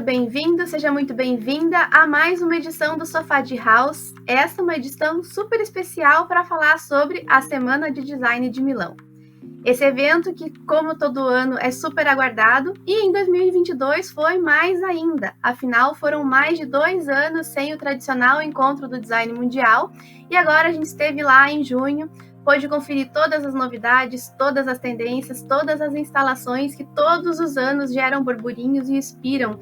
bem-vindo, seja muito bem-vinda a mais uma edição do Sofá de House. Essa é uma edição super especial para falar sobre a Semana de Design de Milão. Esse evento que, como todo ano, é super aguardado e em 2022 foi mais ainda. Afinal, foram mais de 2 anos sem o tradicional encontro do design mundial e agora a gente esteve lá em junho, pôde conferir todas as novidades, todas as tendências, todas as instalações que todos os anos geram burburinhos e inspiram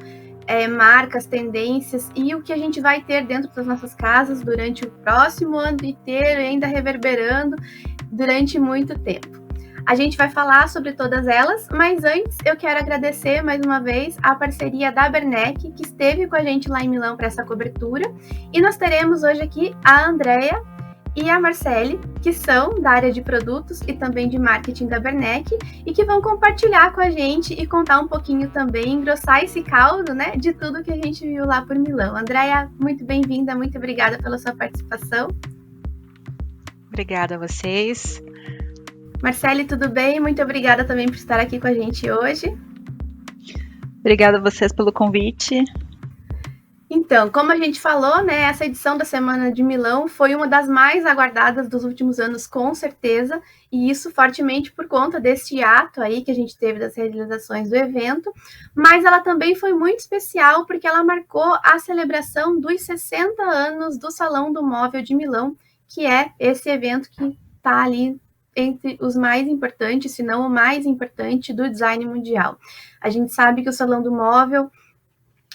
marcas, tendências e o que a gente vai ter dentro das nossas casas durante o próximo ano inteiro e ainda reverberando durante muito tempo. A gente vai falar sobre todas elas, mas antes eu quero agradecer mais uma vez a parceria da Bernec, que esteve com a gente lá em Milão para essa cobertura, e nós teremos hoje aqui a Andrea e a Marcele, que são da área de produtos e também de marketing da Bernec, e que vão compartilhar com a gente e contar um pouquinho também, engrossar esse caldo, né, de tudo que a gente viu lá por Milão. Andrea, muito bem-vinda, muito obrigada pela sua participação. Obrigada a vocês. Marcele, tudo bem? Muito obrigada também por estar aqui com a gente hoje. Obrigada a vocês pelo convite. Então, como a gente falou, né, essa edição da Semana de Milão foi uma das mais aguardadas dos últimos anos, com certeza, e isso fortemente por conta deste ato aí que a gente teve das realizações do evento, mas ela também foi muito especial porque ela marcou a celebração dos 60 anos do Salão do Móvel de Milão, que é esse evento que está ali entre os mais importantes, se não o mais importante, do design mundial. A gente sabe que o Salão do Móvel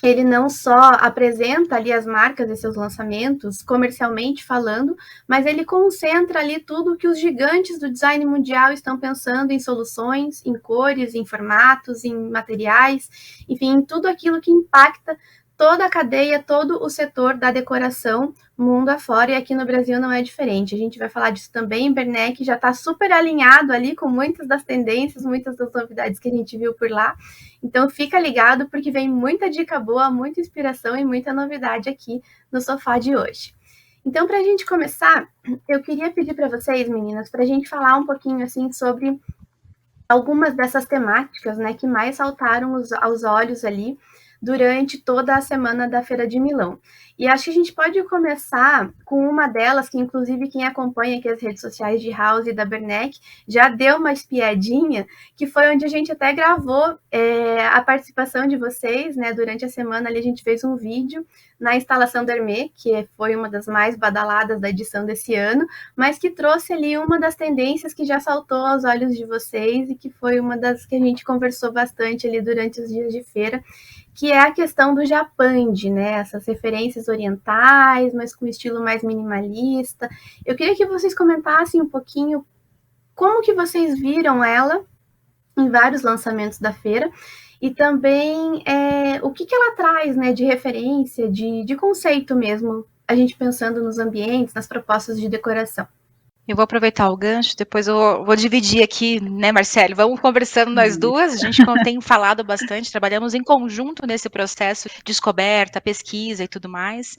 ele não só apresenta ali as marcas e seus lançamentos, comercialmente falando, mas ele concentra ali tudo que os gigantes do design mundial estão pensando em soluções, em cores, em formatos, em materiais, enfim, em tudo aquilo que impacta toda a cadeia, todo o setor da decoração mundo afora, e aqui no Brasil não é diferente. A gente vai falar disso também. Bernec já está super alinhado ali com muitas das tendências, muitas das novidades que a gente viu por lá. Então fica ligado porque vem muita dica boa, muita inspiração e muita novidade aqui no sofá de hoje. Então, para a gente começar, eu queria pedir para vocês, meninas, para a gente falar um pouquinho assim sobre algumas dessas temáticas, né, que mais saltaram aos olhos ali durante toda a semana da Feira de Milão. E acho que a gente pode começar com uma delas, que inclusive quem acompanha aqui as redes sociais de House e da Bernec já deu uma espiadinha, que foi onde a gente até gravou a participação de vocês, né? Durante a semana ali a gente fez um vídeo na instalação da Hermès, que foi uma das mais badaladas da edição desse ano, mas que trouxe ali uma das tendências que já saltou aos olhos de vocês e que foi uma das que a gente conversou bastante ali durante os dias de feira, que é a questão do Japandi, né? Essas referências orientais, mas com estilo mais minimalista. Eu queria que vocês comentassem um pouquinho como que vocês viram ela em vários lançamentos da feira e também o que ela traz, né, de referência, de conceito mesmo, a gente pensando nos ambientes, nas propostas de decoração. Eu vou aproveitar o gancho, depois eu vou dividir aqui, né, Marcele? Vamos conversando nós duas, a gente tem falado bastante, trabalhamos em conjunto nesse processo de descoberta, pesquisa e tudo mais,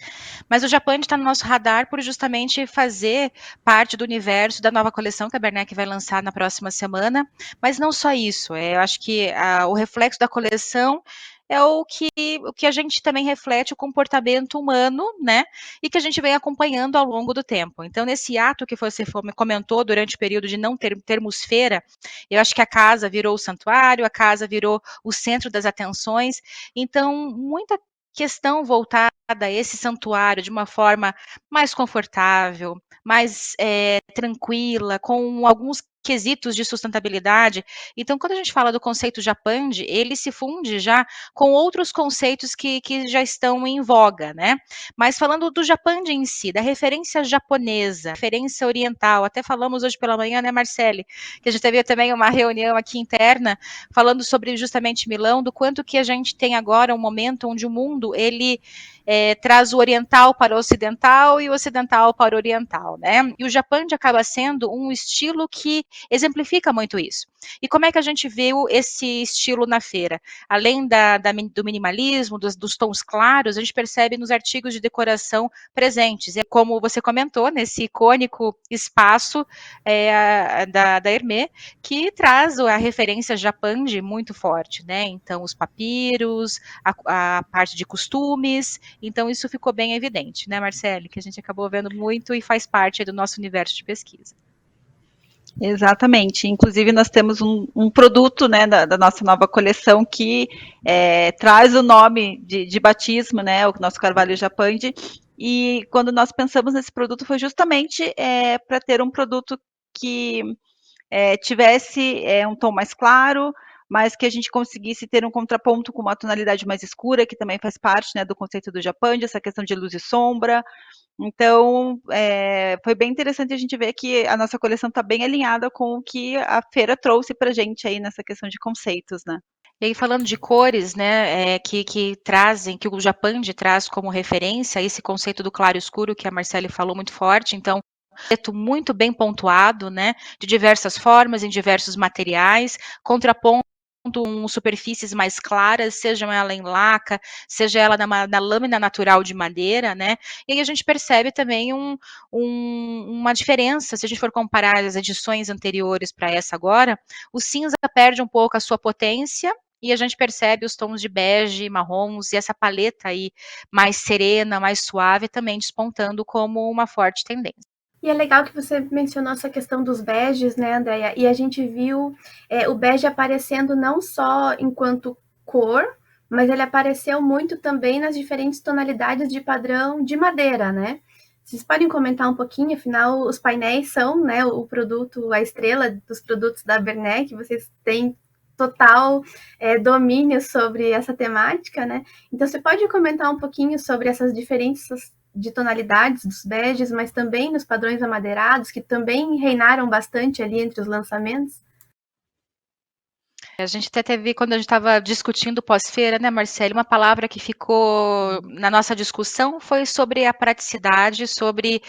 mas o Japão está no nosso radar por justamente fazer parte do universo da nova coleção que a Bernec vai lançar na próxima semana, mas não só isso, eu acho que o reflexo da coleção é o que a gente também reflete o comportamento humano, né, e que a gente vem acompanhando ao longo do tempo. Então, nesse ato que você comentou durante o período de não termos feira, eu acho que a casa virou o santuário, a casa virou o centro das atenções, então, muita questão voltada a esse santuário de uma forma mais confortável, mais tranquila, com alguns quesitos de sustentabilidade. Então, quando a gente fala do conceito Japandi, ele se funde já com outros conceitos que já estão em voga, né? Mas falando do Japandi em si, da referência japonesa, referência oriental, até falamos hoje pela manhã, né, Marcele, que a gente teve também uma reunião aqui interna, falando sobre justamente Milão, do quanto que a gente tem agora um momento onde o mundo, ele traz o oriental para o ocidental e o ocidental para o oriental, né? E o Japandi acaba sendo um estilo que exemplifica muito isso. E como é que a gente viu esse estilo na feira? Além do minimalismo, dos tons claros, a gente percebe nos artigos de decoração presentes. E como você comentou, nesse icônico espaço da Hermès, que traz a referência Japandi muito forte, né? Então, os papiros, a parte de costumes, então isso ficou bem evidente, né, Marcele? Que a gente acabou vendo muito e faz parte do nosso universo de pesquisa. Exatamente. Inclusive, nós temos um produto, né, da nossa nova coleção que traz o nome de batismo, né, o nosso Carvalho Japandi. E quando nós pensamos nesse produto foi justamente para ter um produto que tivesse um tom mais claro, mas que a gente conseguisse ter um contraponto com uma tonalidade mais escura, que também faz parte, né, do conceito do Japandi, essa questão de luz e sombra. Então, foi bem interessante a gente ver que a nossa coleção está bem alinhada com o que a feira trouxe para a gente aí nessa questão de conceitos, né? E aí, falando de cores, né, que trazem, que o Japandi traz como referência, esse conceito do claro e escuro que a Marcele falou muito forte, então, preto muito bem pontuado, né, de diversas formas, em diversos materiais, contraponto com superfícies mais claras, seja ela em laca, seja ela na lâmina natural de madeira, né, e aí a gente percebe também uma diferença, se a gente for comparar as edições anteriores para essa agora, o cinza perde um pouco a sua potência, e a gente percebe os tons de bege, marrons e essa paleta aí mais serena, mais suave, também despontando como uma forte tendência. E é legal que você mencionou essa questão dos beges, né, Andréia? E a gente viu o bege aparecendo não só enquanto cor, mas ele apareceu muito também nas diferentes tonalidades de padrão de madeira, né? Vocês podem comentar um pouquinho, afinal, os painéis são, né, o produto, a estrela dos produtos da Bernet, que vocês têm total domínio sobre essa temática, né? Então, você pode comentar um pouquinho sobre essas diferenças de tonalidades dos beges, mas também nos padrões amadeirados, que também reinaram bastante ali entre os lançamentos? A gente até teve, quando a gente estava discutindo pós-feira, né, Marcele, uma palavra que ficou na nossa discussão foi sobre a praticidade, sobre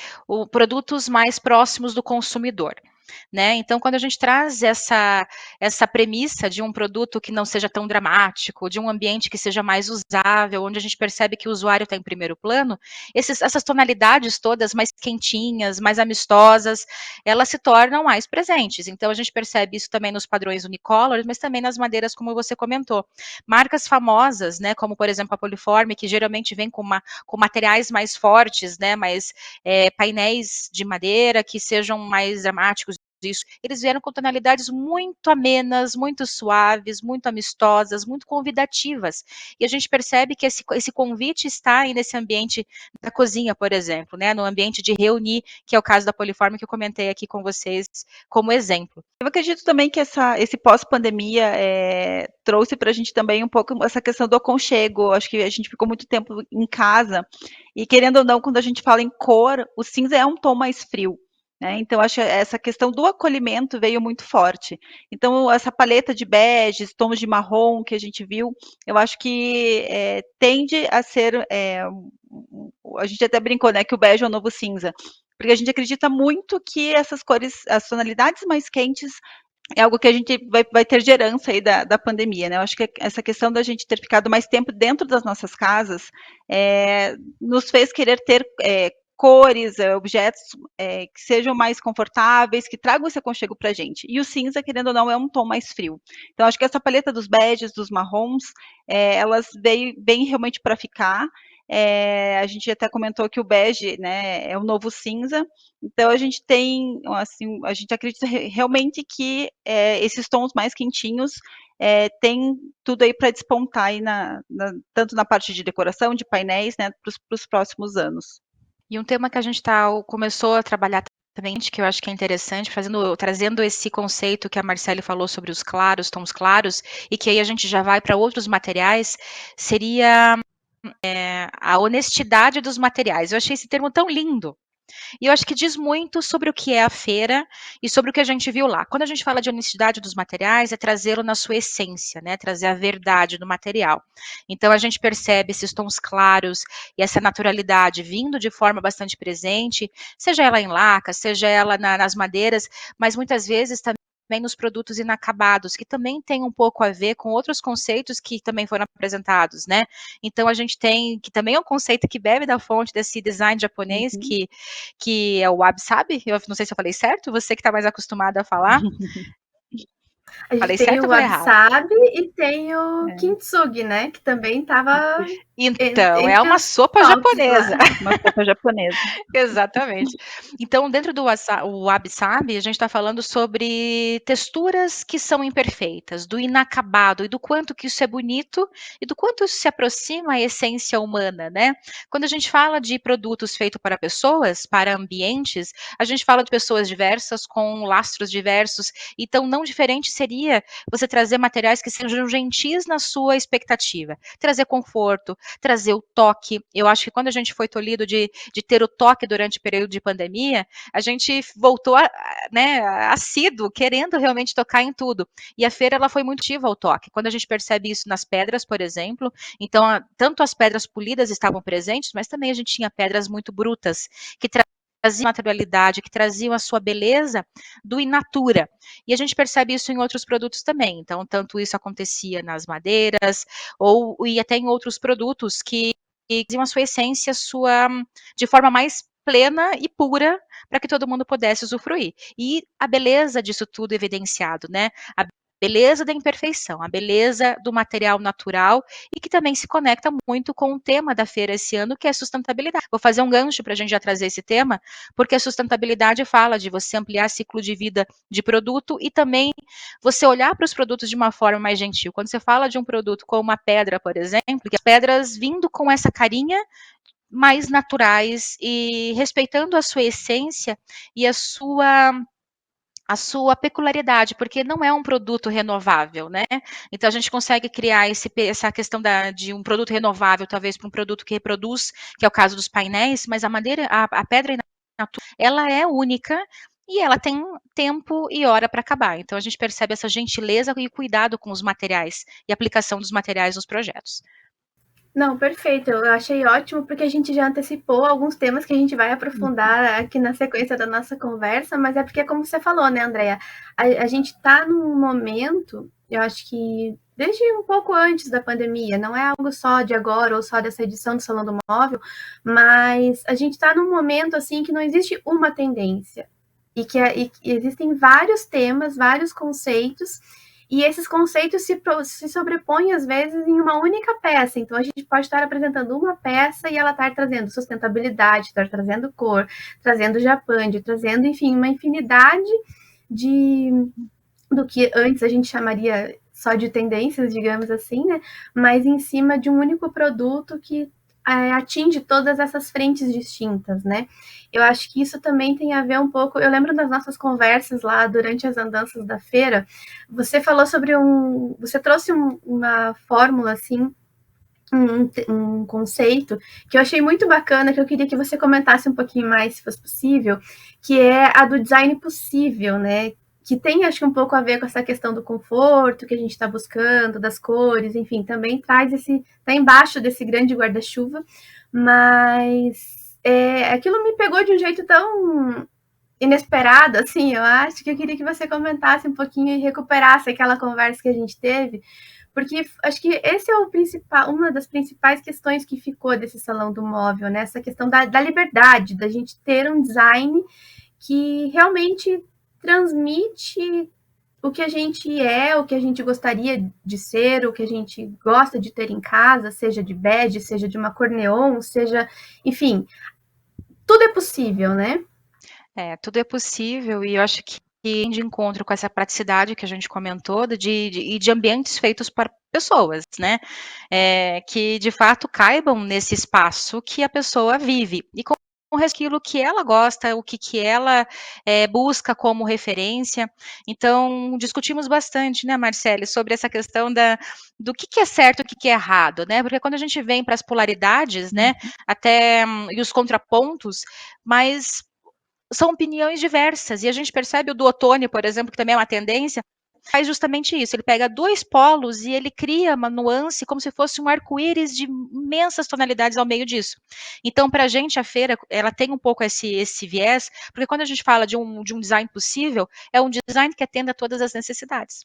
produtos mais próximos do consumidor. Né? Então, quando a gente traz essa premissa de um produto que não seja tão dramático, de um ambiente que seja mais usável, onde a gente percebe que o usuário está em primeiro plano, essas tonalidades todas mais quentinhas, mais amistosas, elas se tornam mais presentes. Então, a gente percebe isso também nos padrões unicolor, mas também nas madeiras, como você comentou. Marcas famosas, né, como, por exemplo, a Poliforme, que geralmente vem com materiais mais fortes, né, mais painéis de madeira que sejam mais dramáticos, isso. Eles vieram com tonalidades muito amenas, muito suaves, muito amistosas, muito convidativas. E a gente percebe que esse convite está aí nesse ambiente da cozinha, por exemplo, né? No ambiente de reunir, que é o caso da Poliforme que eu comentei aqui com vocês como exemplo. Eu acredito também que esse pós-pandemia trouxe para a gente também um pouco essa questão do aconchego. Acho que a gente ficou muito tempo em casa e, querendo ou não, quando a gente fala em cor, o cinza é um tom mais frio. Né? Então, acho que essa questão do acolhimento veio muito forte. Então, essa paleta de beges, tons de marrom que a gente viu, eu acho que tende a ser. A gente até brincou, né, que o bege é o novo cinza, porque a gente acredita muito que essas cores, as tonalidades mais quentes, é algo que a gente vai ter de herança aí da pandemia, né? Eu acho que essa questão da gente ter ficado mais tempo dentro das nossas casas nos fez querer ter cores, objetos que sejam mais confortáveis, que tragam esse aconchego para a gente. E o cinza, querendo ou não, é um tom mais frio. Então, acho que essa paleta dos beges, dos marrons, elas vêm realmente para ficar. A gente até comentou que o bege, né, é o novo cinza. Então, a gente tem, assim, a gente acredita realmente que esses tons mais quentinhos tem tudo aí para despontar aí tanto na parte de decoração, de painéis, né, para os próximos anos. E um tema que a gente começou a trabalhar também, que eu acho que é interessante, trazendo esse conceito que a Marcele falou sobre os claros, tons claros, e que aí a gente já vai para outros materiais, seria a honestidade dos materiais. Eu achei esse termo tão lindo, E eu acho que diz muito sobre o que é a feira e sobre o que a gente viu lá. Quando a gente fala de unicidade dos materiais, é trazê-lo na sua essência, né? Trazer a verdade do material. Então a gente percebe esses tons claros e essa naturalidade vindo de forma bastante presente, seja ela em laca, seja ela nas madeiras, mas muitas vezes também nos produtos inacabados, que também tem um pouco a ver com outros conceitos que também foram apresentados, né? Então a gente tem, que também é um conceito que bebe da fonte desse design japonês, que é o wabi-sabi, eu não sei se eu falei certo, você que está mais acostumada a falar. A gente Falei tem certo o ou falei errado? wabi-sabi e tem o kintsugi, né? Que também estava Então, é entre uma os sopa tops lá. japonesa. Uma sopa japonesa. Exatamente. Então, dentro do o wabi-sabi, a gente está falando sobre texturas que são imperfeitas, do inacabado e do quanto que isso é bonito e do quanto isso se aproxima à essência humana, né? Quando a gente fala de produtos feitos para pessoas, para ambientes, a gente fala de pessoas diversas com lastros diversos. Então, não diferente seria você trazer materiais que sejam gentis na sua expectativa, trazer conforto, trazer o toque. Eu acho que quando a gente foi tolhido de ter o toque durante o período de pandemia, a gente voltou, né, assíduo, querendo realmente tocar em tudo. E a feira, ela foi muito ativa ao toque. Quando a gente percebe isso nas pedras, por exemplo, então, tanto as pedras polidas estavam presentes, mas também a gente tinha pedras muito brutas, que traziam naturalidade, que traziam a sua beleza do in natura. E a gente percebe isso em outros produtos também. Então, tanto isso acontecia nas madeiras, e até em outros produtos que diziam a sua essência, de forma mais plena e pura, para que todo mundo pudesse usufruir. E a beleza disso tudo evidenciado, né? A beleza da imperfeição, a beleza do material natural e que também se conecta muito com o tema da feira esse ano, que é sustentabilidade. Vou fazer um gancho para a gente já trazer esse tema, porque a sustentabilidade fala de você ampliar ciclo de vida de produto e também você olhar para os produtos de uma forma mais gentil. Quando você fala de um produto como uma pedra, por exemplo, que as pedras vindo com essa carinha mais naturais e respeitando a sua essência e a sua peculiaridade, porque não é um produto renovável, né? Então a gente consegue criar essa questão de um produto renovável, talvez para um produto que reproduz, que é o caso dos painéis, mas a madeira, a pedra ela é única e ela tem tempo e hora para acabar. Então a gente percebe essa gentileza e cuidado com os materiais e aplicação dos materiais nos projetos. Não, perfeito. Eu achei ótimo porque a gente já antecipou alguns temas que a gente vai aprofundar aqui na sequência da nossa conversa, mas é porque, como você falou, né, Andréia, a gente está num momento, eu acho que desde um pouco antes da pandemia, não é algo só de agora ou só dessa edição do Salão do Móvel, mas a gente está num momento assim que não existe uma tendência e que existem vários temas, vários conceitos. E esses conceitos se sobrepõem, às vezes, em uma única peça. Então, a gente pode estar apresentando uma peça e ela estar trazendo sustentabilidade, estar trazendo cor, trazendo Japão, trazendo, enfim, uma infinidade do que antes a gente chamaria só de tendências, digamos assim, né? Mas em cima de um único produto que atinge todas essas frentes distintas, né? Eu acho que isso também tem a ver um pouco. Eu lembro das nossas conversas lá durante as andanças da feira. Você falou sobre você trouxe uma fórmula assim, um conceito que eu achei muito bacana, que eu queria que você comentasse um pouquinho mais, se fosse possível, que é a do design possível, né? Que tem, acho que, um pouco a ver com essa questão do conforto que a gente está buscando, das cores, enfim, também traz tá embaixo desse grande guarda-chuva, mas aquilo me pegou de um jeito tão inesperado, assim, eu acho que eu queria que você comentasse um pouquinho e recuperasse aquela conversa que a gente teve, porque acho que esse é uma das principais questões que ficou desse Salão do Móvel, né? Essa questão da liberdade, da gente ter um design que realmente transmite o que a gente é, o que a gente gostaria de ser, o que a gente gosta de ter em casa, seja de bege, seja de uma cor neon, seja, enfim, tudo é possível, né? Tudo é possível e eu acho que de encontro com essa praticidade que a gente comentou de ambientes feitos para pessoas, né? Que de fato caibam nesse espaço que a pessoa vive. E aquilo que ela gosta, o que ela busca como referência. Então, discutimos bastante, né, Marcele, sobre essa questão do que é certo e o que é errado, né? Porque quando a gente vem para as polaridades, né, até e os contrapontos, mas são opiniões diversas, e a gente percebe o do Ottoni, por exemplo, que também é uma tendência, faz justamente isso, ele pega dois polos e ele cria uma nuance como se fosse um arco-íris de imensas tonalidades ao meio disso. Então, para a gente, a feira, ela tem um pouco esse viés, porque quando a gente fala de um design possível, é um design que atenda a todas as necessidades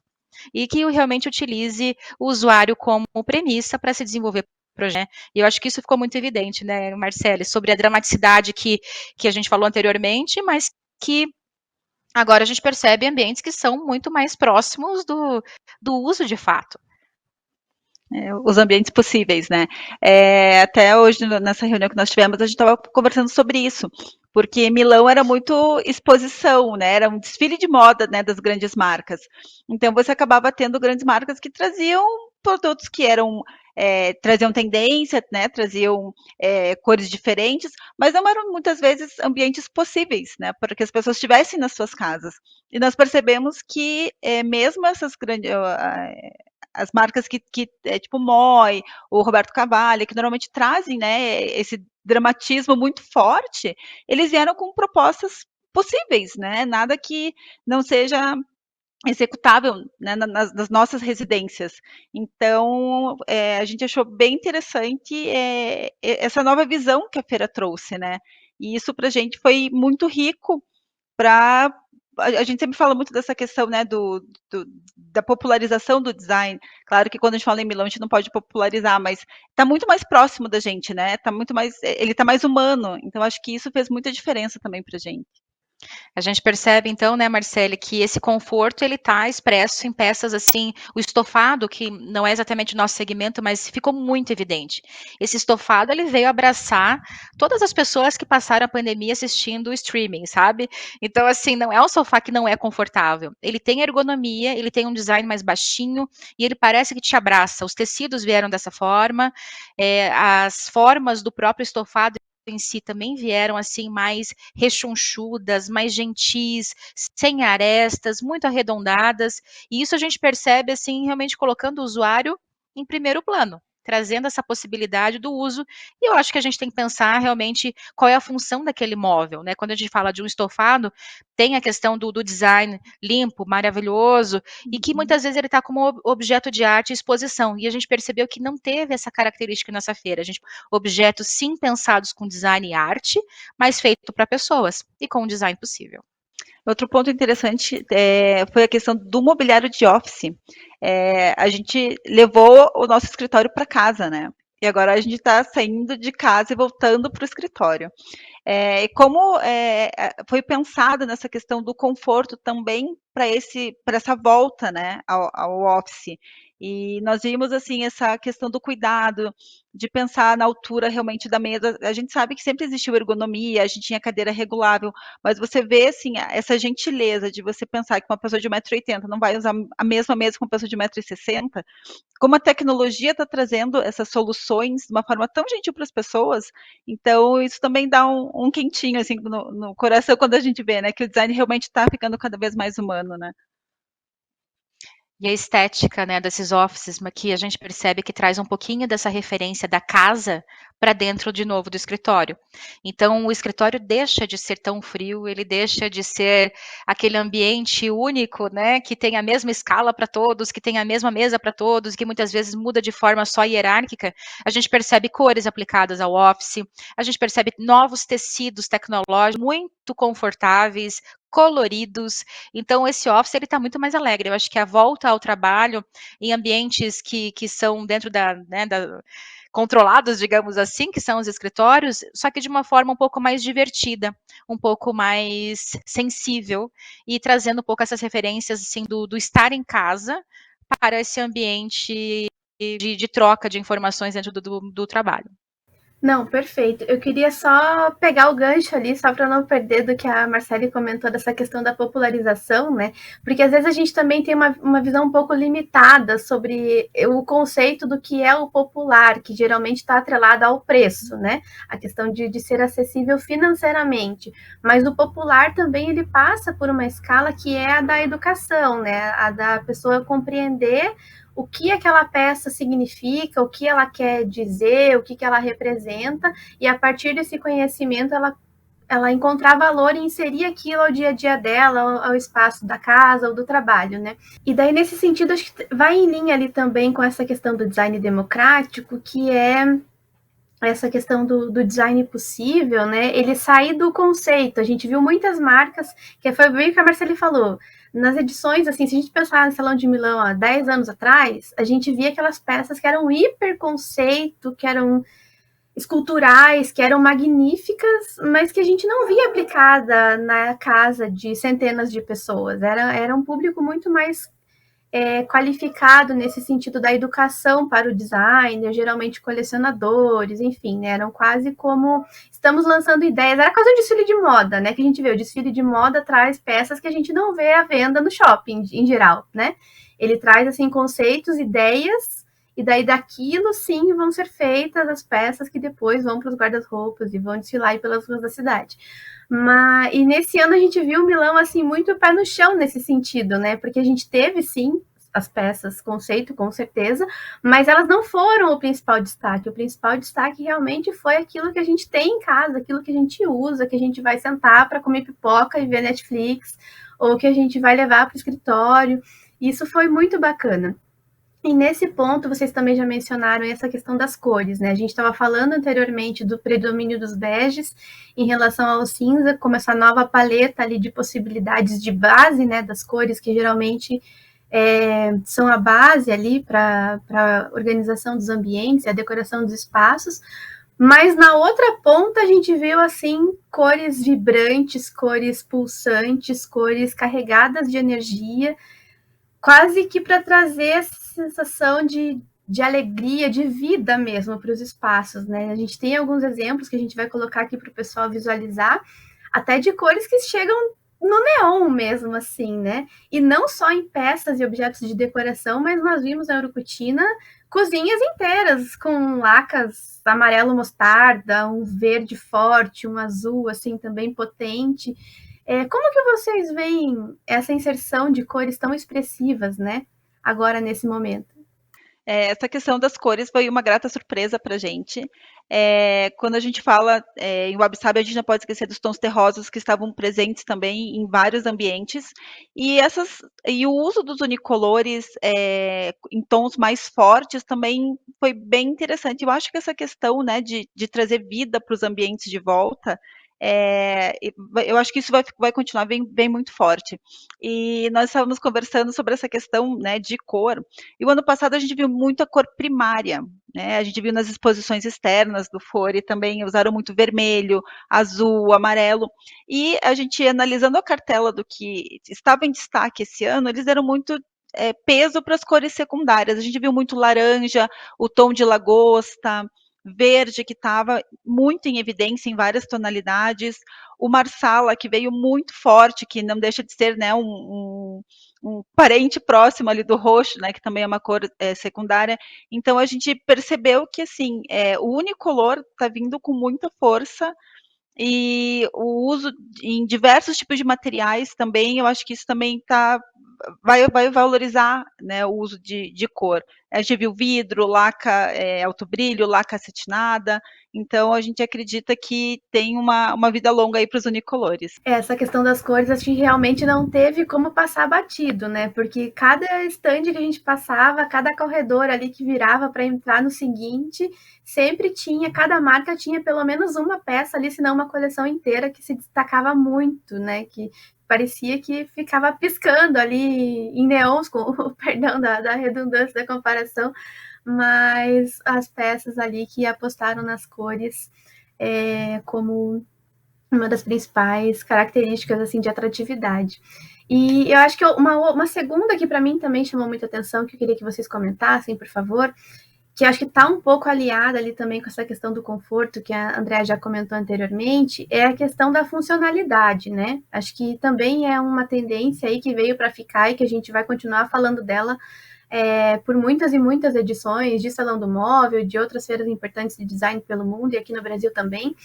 e que realmente utilize o usuário como premissa para se desenvolver projeto. E eu acho que isso ficou muito evidente, né, Marcele, sobre a dramaticidade que a gente falou anteriormente, mas que agora a gente percebe ambientes que são muito mais próximos do uso de fato. Os ambientes possíveis, né? Até hoje, nessa reunião que nós tivemos, a gente estava conversando sobre isso, porque Milão era muito exposição, né? Era um desfile de moda, né, das grandes marcas. Então, você acabava tendo grandes marcas que traziam produtos que eram traziam tendência, né? Traziam cores diferentes, mas não eram muitas vezes ambientes possíveis, né? Para que as pessoas estivessem nas suas casas. E nós percebemos que mesmo essas grandes as marcas que tipo Moi, o Roberto Cavalli, que normalmente trazem, né, esse dramatismo muito forte, eles vieram com propostas possíveis, né? Nada que não seja executável, né, nas nossas residências. Então, a gente achou bem interessante essa nova visão que a feira trouxe, né? E isso para a gente foi muito rico para a gente sempre fala muito dessa questão, né, da popularização do design. Claro que quando a gente fala em Milão, a gente não pode popularizar, mas está muito mais próximo da gente, né? Tá muito mais, ele está mais humano. Então, acho que isso fez muita diferença também para a gente. A gente percebe então, né, Marcele, que esse conforto ele está expresso em peças assim, o estofado, que não é exatamente o nosso segmento, mas ficou muito evidente. Esse estofado ele veio abraçar todas as pessoas que passaram a pandemia assistindo o streaming, sabe? Então, assim, não é um sofá que não é confortável. Ele tem ergonomia, ele tem um design mais baixinho e ele parece que te abraça. Os tecidos vieram dessa forma, as formas do próprio estofado em si também vieram assim mais rechonchudas, mais gentis, sem arestas, muito arredondadas, e isso a gente percebe assim realmente colocando o usuário em primeiro plano, trazendo essa possibilidade do uso, e eu acho que a gente tem que pensar realmente qual é a função daquele móvel, né? Quando a gente fala de um estofado, tem a questão do design limpo, maravilhoso, e que muitas vezes ele está como objeto de arte e exposição, e a gente percebeu que não teve essa característica nessa feira, a gente, objetos sim pensados com design e arte, mas feito para pessoas e com um design possível. Outro ponto interessante foi a questão do mobiliário de office. A gente levou o nosso escritório para casa, né? E agora a gente está saindo de casa e voltando para o escritório. E como foi pensado nessa questão do conforto também para essa volta, né, ao office. E nós vimos assim essa questão do cuidado, de pensar na altura realmente da mesa. A gente sabe que sempre existiu ergonomia, a gente tinha cadeira regulável, mas você vê assim essa gentileza de você pensar que uma pessoa de 1,80 m não vai usar a mesma mesa que uma pessoa de 1,60 m, como a tecnologia está trazendo essas soluções de uma forma tão gentil para as pessoas, então isso também dá um quentinho assim no coração quando a gente vê, né, que o design realmente está ficando cada vez mais humano, né? E a estética, né, desses offices, que a gente percebe que traz um pouquinho dessa referência da casa para dentro de novo do escritório. Então, o escritório deixa de ser tão frio, ele deixa de ser aquele ambiente único, né, que tem a mesma escala para todos, que tem a mesma mesa para todos, que muitas vezes muda de forma só hierárquica. A gente percebe cores aplicadas ao office, a gente percebe novos tecidos tecnológicos muito confortáveis, coloridos. Então, esse office ele está muito mais alegre. Eu acho que a volta ao trabalho em ambientes que são dentro né, controlados, digamos assim, que são os escritórios, só que de uma forma um pouco mais divertida, um pouco mais sensível e trazendo um pouco essas referências assim do estar em casa para esse ambiente de troca de informações dentro do trabalho. Não, perfeito. Eu queria só pegar o gancho ali, só para não perder do que a Marcele comentou dessa questão da popularização, né? Porque às vezes a gente também tem uma visão um pouco limitada sobre o conceito do que é o popular, que geralmente está atrelado ao preço, né? A questão de ser acessível financeiramente. Mas o popular também ele passa por uma escala que é a da educação, né? A da pessoa compreender o que aquela peça significa, o que ela quer dizer, o que ela representa, e a partir desse conhecimento ela encontrar valor e inserir aquilo ao dia a dia dela, ao espaço da casa ou do trabalho, né? E daí, nesse sentido, acho que vai em linha ali também com essa questão do design democrático, que é essa questão do design possível, né? Ele sai do conceito. A gente viu muitas marcas, que foi bem o que a Marcele falou. Nas edições, assim, se a gente pensar no Salão de Milão há 10 anos atrás, a gente via aquelas peças que eram hiper conceito, que eram esculturais, que eram magníficas, mas que a gente não via aplicada na casa de centenas de pessoas. Era um público muito mais qualificado nesse sentido da educação para o designer, geralmente colecionadores, enfim, né, eram quase como estamos lançando ideias, era quase um desfile de moda, né, que a gente vê, o desfile de moda traz peças que a gente não vê à venda no shopping, em geral, né, ele traz, assim, conceitos, ideias, e daí daquilo, sim, vão ser feitas as peças que depois vão para os guarda-roupas e vão desfilar aí pelas ruas da cidade. E nesse ano a gente viu o Milão assim muito pé no chão nesse sentido, né? Porque a gente teve sim as peças conceito, com certeza, mas elas não foram o principal destaque. O principal destaque realmente foi aquilo que a gente tem em casa, aquilo que a gente usa, que a gente vai sentar para comer pipoca e ver Netflix, ou que a gente vai levar para o escritório. Isso foi muito bacana. E nesse ponto, vocês também já mencionaram essa questão das cores, né? A gente estava falando anteriormente do predomínio dos beges em relação ao cinza, como essa nova paleta ali de possibilidades de base, né? Das cores que geralmente são a base ali para a organização dos ambientes, a decoração dos espaços. Mas na outra ponta a gente viu assim cores vibrantes, cores pulsantes, cores carregadas de energia, quase que para trazer essa sensação de alegria, de vida mesmo para os espaços, né? A gente tem alguns exemplos que a gente vai colocar aqui para o pessoal visualizar, até de cores que chegam no neon mesmo, assim, né? E não só em peças e objetos de decoração, mas nós vimos na Urucutina cozinhas inteiras com lacas amarelo mostarda, um verde forte, um azul, assim, também potente. Como que vocês veem essa inserção de cores tão expressivas, né? Agora, nesse momento. Essa questão das cores foi uma grata surpresa para a gente. Quando a gente fala em Wabi Sabi, a gente não pode esquecer dos tons terrosos que estavam presentes também em vários ambientes. E o uso dos unicolores em tons mais fortes também foi bem interessante. Eu acho que essa questão, né, de trazer vida para os ambientes de volta, eu acho que isso vai continuar bem muito forte. E nós estávamos conversando sobre essa questão, né, de cor. E o ano passado a gente viu muita cor primária, né? A gente viu nas exposições externas do Fori também usaram muito vermelho, azul, amarelo. E a gente analisando a cartela do que estava em destaque esse ano, eles deram muito peso para as cores secundárias. A gente viu muito laranja, o tom de lagosta, verde que estava muito em evidência em várias tonalidades, o marsala que veio muito forte, que não deixa de ser, né, um parente próximo ali do roxo, né, que também é uma cor secundária. Então a gente percebeu que assim o unicolor está vindo com muita força e o uso em diversos tipos de materiais também, eu acho que isso também vai valorizar, né, o uso de cor. A gente viu vidro, laca alto brilho, laca acetinada, então a gente acredita que tem uma vida longa aí para os unicolores. Essa questão das cores, a gente realmente não teve como passar batido, né? Porque cada estande que a gente passava, cada corredor ali que virava para entrar no seguinte, sempre tinha, cada marca tinha pelo menos uma peça ali, se não uma coleção inteira que se destacava muito, né? Que parecia que ficava piscando ali em neons, com o perdão da redundância da comparação, mas as peças ali que apostaram nas cores como uma das principais características assim de atratividade. E eu acho que uma segunda que para mim também chamou muita atenção, que eu queria que vocês comentassem, por favor, que acho que está um pouco aliada ali também com essa questão do conforto, que a Andrea já comentou anteriormente, é a questão da funcionalidade, né? Acho que também é uma tendência aí que veio para ficar e que a gente vai continuar falando dela por muitas e muitas edições de Salão do Móvel, de outras feiras importantes de design pelo mundo e aqui no Brasil também.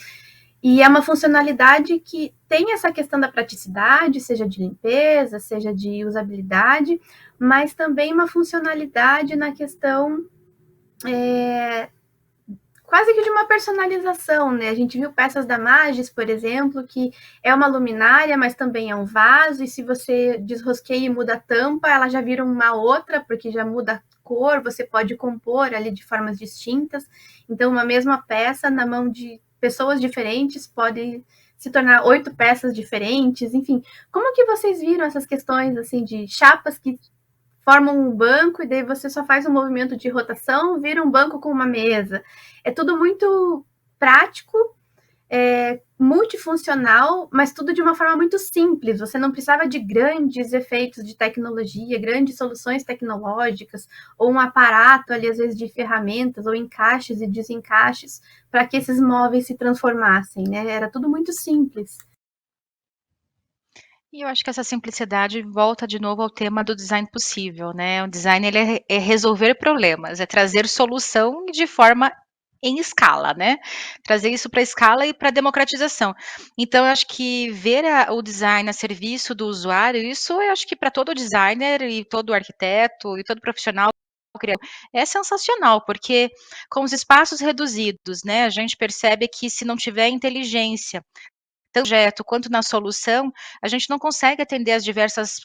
E é uma funcionalidade que tem essa questão da praticidade, seja de limpeza, seja de usabilidade, mas também uma funcionalidade na questão quase que de uma personalização, né? A gente viu peças da Magis, por exemplo, que é uma luminária, mas também é um vaso, e se você desrosqueia e muda a tampa, ela já vira uma outra, porque já muda a cor, você pode compor ali de formas distintas. Então, uma mesma peça na mão de pessoas diferentes pode se tornar 8 peças diferentes, enfim. Como que vocês viram essas questões, assim, de chapas que formam um banco e daí você só faz um movimento de rotação, vira um banco com uma mesa. É tudo muito prático, multifuncional, mas tudo de uma forma muito simples. Você não precisava de grandes efeitos de tecnologia, grandes soluções tecnológicas, ou um aparato ali, às vezes, de ferramentas, ou encaixes e desencaixes, para que esses móveis se transformassem, né? Era tudo muito simples. E eu acho que essa simplicidade volta de novo ao tema do design possível, né? O design ele é resolver problemas, é trazer solução de forma em escala, né? Trazer isso para escala e para democratização. Então, eu acho que ver o design a serviço do usuário, isso eu acho que para todo designer e todo arquiteto e todo profissional é sensacional, porque com os espaços reduzidos, né, a gente percebe que se não tiver inteligência tanto no projeto quanto na solução, a gente não consegue atender as diversas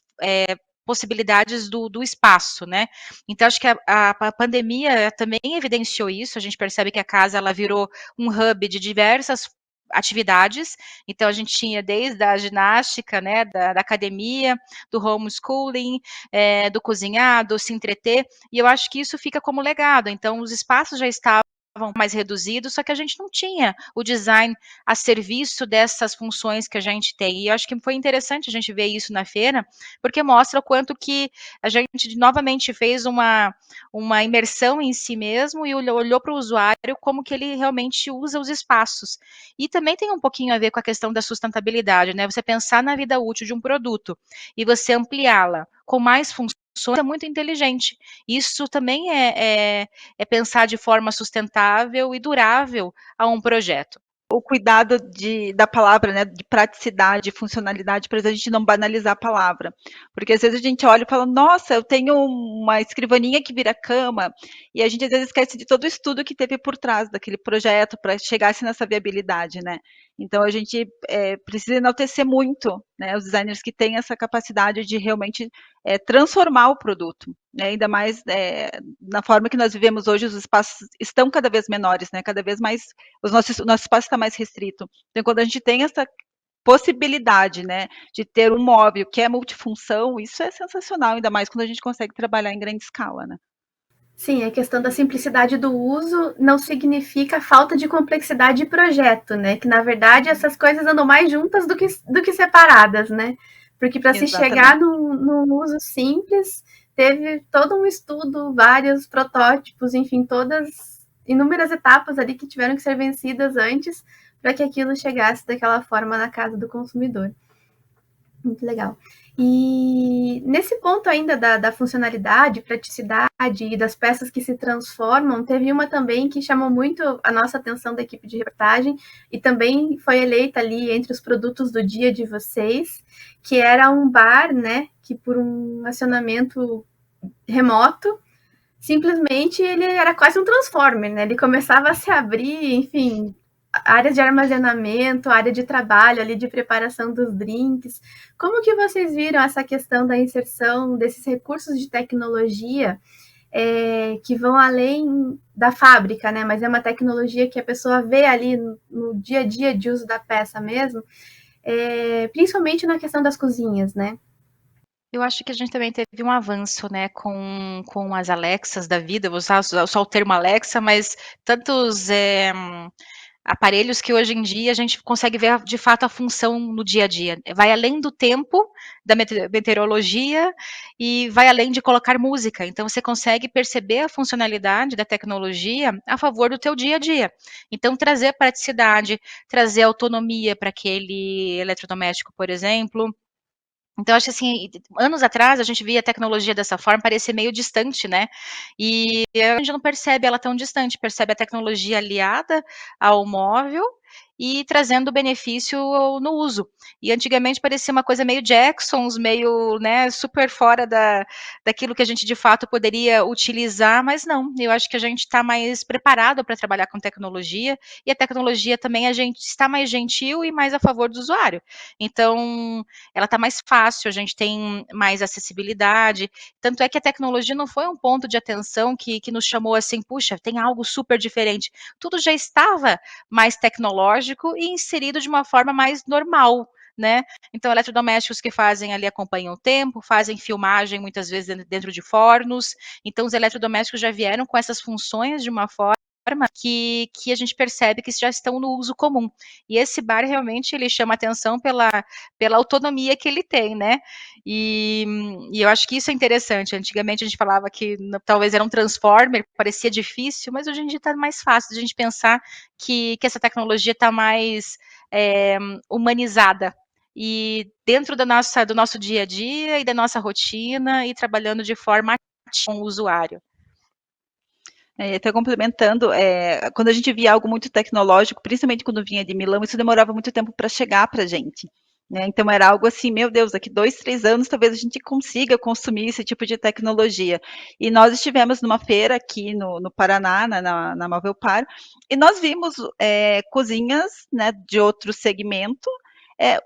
possibilidades do espaço, né? Então, acho que a pandemia também evidenciou isso, a gente percebe que a casa ela virou um hub de diversas atividades, então a gente tinha desde a ginástica, né, da academia, do homeschooling, do cozinhar, do se entreter, e eu acho que isso fica como legado, então os espaços já estavam mais reduzidos, só que a gente não tinha o design a serviço dessas funções que a gente tem. E eu acho que foi interessante a gente ver isso na feira, porque mostra o quanto que a gente novamente fez uma imersão em si mesmo e olhou para o usuário como que ele realmente usa os espaços. E também tem um pouquinho a ver com a questão da sustentabilidade, né? Você pensar na vida útil de um produto e você ampliá-la com mais funções é muito inteligente. Isso também é pensar de forma sustentável e durável a um projeto. O cuidado da palavra, né, de praticidade, funcionalidade, para a gente não banalizar a palavra. Porque às vezes a gente olha e fala, nossa, eu tenho uma escrivaninha que vira cama, e a gente às vezes esquece de todo o estudo que teve por trás daquele projeto para chegar-se nessa viabilidade, né? Então a gente precisa enaltecer muito, né, os designers que têm essa capacidade de realmente transformar o produto, né? Ainda mais na forma que nós vivemos hoje, os espaços estão cada vez menores, né? Cada vez mais o nosso espaço está mais restrito. Então, quando a gente tem essa possibilidade, né, de ter um móvel que é multifunção, isso é sensacional, ainda mais quando a gente consegue trabalhar em grande escala, né? Sim, a questão da simplicidade do uso não significa falta de complexidade de projeto, né? Que na verdade essas coisas andam mais juntas do que separadas, né? Porque para se chegar num uso simples, teve todo um estudo, vários protótipos, enfim, todas inúmeras etapas ali que tiveram que ser vencidas antes para que aquilo chegasse daquela forma na casa do consumidor. Muito legal. E nesse ponto ainda da funcionalidade, praticidade e das peças que se transformam, teve uma também que chamou muito a nossa atenção da equipe de reportagem e também foi eleita ali entre os produtos do dia de vocês, que era um bar, né, que por um acionamento remoto, simplesmente ele era quase um transformer, né? Ele começava a se abrir, enfim, áreas de armazenamento, área de trabalho ali de preparação dos drinks. Como que vocês viram essa questão da inserção desses recursos de tecnologia que vão além da fábrica, né? Mas é uma tecnologia que a pessoa vê ali no dia a dia de uso da peça mesmo, principalmente na questão das cozinhas, né? Eu acho que a gente também teve um avanço, né, com as Alexas da vida, vou usar só o termo Alexa, mas tantos aparelhos que hoje em dia a gente consegue ver de fato a função no dia a dia. Vai além do tempo da meteorologia e vai além de colocar música. Então você consegue perceber a funcionalidade da tecnologia a favor do teu dia a dia. Então trazer praticidade, trazer autonomia para aquele eletrodoméstico, por exemplo. Então, acho que assim, anos atrás a gente via a tecnologia dessa forma, parecia meio distante, né? E a gente não percebe ela tão distante, percebe a tecnologia aliada ao móvel e trazendo benefício no uso. E antigamente parecia uma coisa meio Jacksons, meio, né, super fora daquilo que a gente de fato poderia utilizar, mas não, eu acho que a gente está mais preparado para trabalhar com tecnologia, e a tecnologia também a gente está mais gentil e mais a favor do usuário. Então, ela está mais fácil, a gente tem mais acessibilidade. Tanto é que a tecnologia não foi um ponto de atenção que nos chamou assim, puxa, tem algo super diferente. Tudo já estava mais tecnológico e inserido de uma forma mais normal, né? Então, eletrodomésticos que fazem ali, acompanham o tempo, fazem filmagem muitas vezes dentro de fornos. Então, os eletrodomésticos já vieram com essas funções de uma forma que a gente percebe que já estão no uso comum. E esse bar realmente ele chama atenção pela autonomia que ele tem, né? E eu acho que isso é interessante. Antigamente a gente falava que talvez era um transformer, parecia difícil, mas hoje em dia está mais fácil de a gente pensar que essa tecnologia está mais humanizada. E dentro do nosso dia a dia e da nossa rotina e trabalhando de forma ativa com o usuário. Até complementando, quando a gente via algo muito tecnológico, principalmente quando vinha de Milão, isso demorava muito tempo para chegar para a gente. Né? Então era algo assim, meu Deus, daqui 2, 3 anos talvez a gente consiga consumir esse tipo de tecnologia. E nós estivemos numa feira aqui no Paraná, na Móvel Par, e nós vimos cozinhas, né, de outro segmento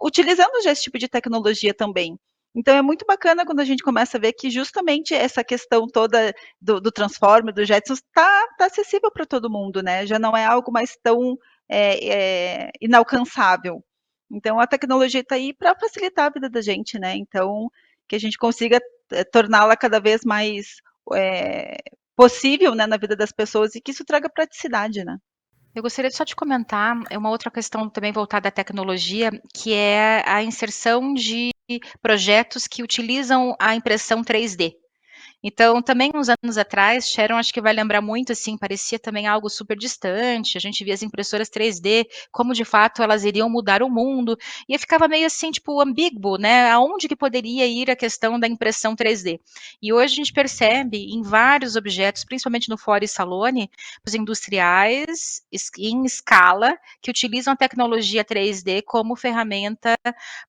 utilizando já esse tipo de tecnologia também. Então é muito bacana quando a gente começa a ver que justamente essa questão toda do Transformer, do Jetsons, está acessível para todo mundo, né? Já não é algo mais tão inalcançável. Então a tecnologia está aí para facilitar a vida da gente, né? Então que a gente consiga torná-la cada vez mais possível, né, na vida das pessoas, e que isso traga praticidade, né? Eu gostaria só de comentar uma outra questão também voltada à tecnologia, que é a inserção de projetos que utilizam a impressão 3D. Então, também uns anos atrás, Sharon acho que vai lembrar muito, assim, parecia também algo super distante, a gente via as impressoras 3D, como de fato elas iriam mudar o mundo, e eu ficava meio assim, tipo, ambíguo, né, aonde que poderia ir a questão da impressão 3D. E hoje a gente percebe em vários objetos, principalmente no Fora e Salone, os industriais em escala, que utilizam a tecnologia 3D como ferramenta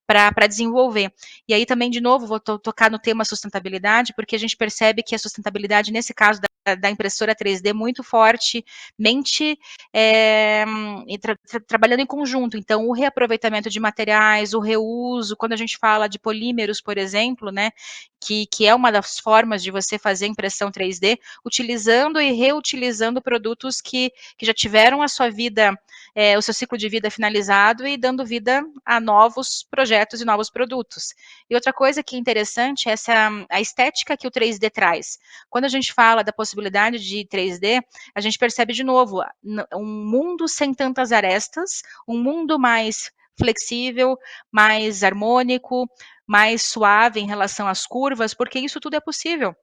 para desenvolver. E aí também, de novo, vou tocar no tema sustentabilidade, porque a gente percebe que a sustentabilidade, nesse caso da impressora 3D, muito fortemente trabalhando em conjunto. Então, o reaproveitamento de materiais, o reuso, quando a gente fala de polímeros, por exemplo, né, que é uma das formas de você fazer impressão 3D, utilizando e reutilizando produtos que já tiveram a sua vida, o seu ciclo de vida finalizado e dando vida a novos projetos e novos produtos. E outra coisa que é interessante é a estética que o 3D traz. Quando a gente fala da possibilidade de 3D, a gente percebe de novo um mundo sem tantas arestas, um mundo mais flexível, mais harmônico, mais suave em relação às curvas, porque isso tudo é possível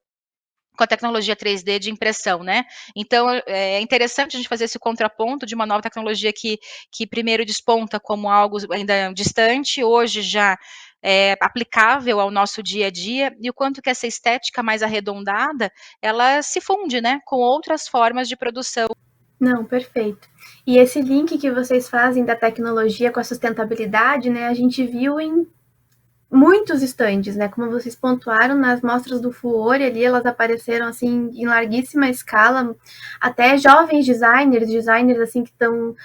com a tecnologia 3D de impressão, né? Então, é interessante a gente fazer esse contraponto de uma nova tecnologia que primeiro desponta como algo ainda distante, hoje já é aplicável ao nosso dia a dia, e o quanto que essa estética mais arredondada, ela se funde, né, com outras formas de produção. Não, perfeito. E esse link que vocês fazem da tecnologia com a sustentabilidade, né, a gente viu em muitos estandes, né? Como vocês pontuaram, nas mostras do Fuori ali, elas apareceram assim em larguíssima escala, até jovens designers assim que estão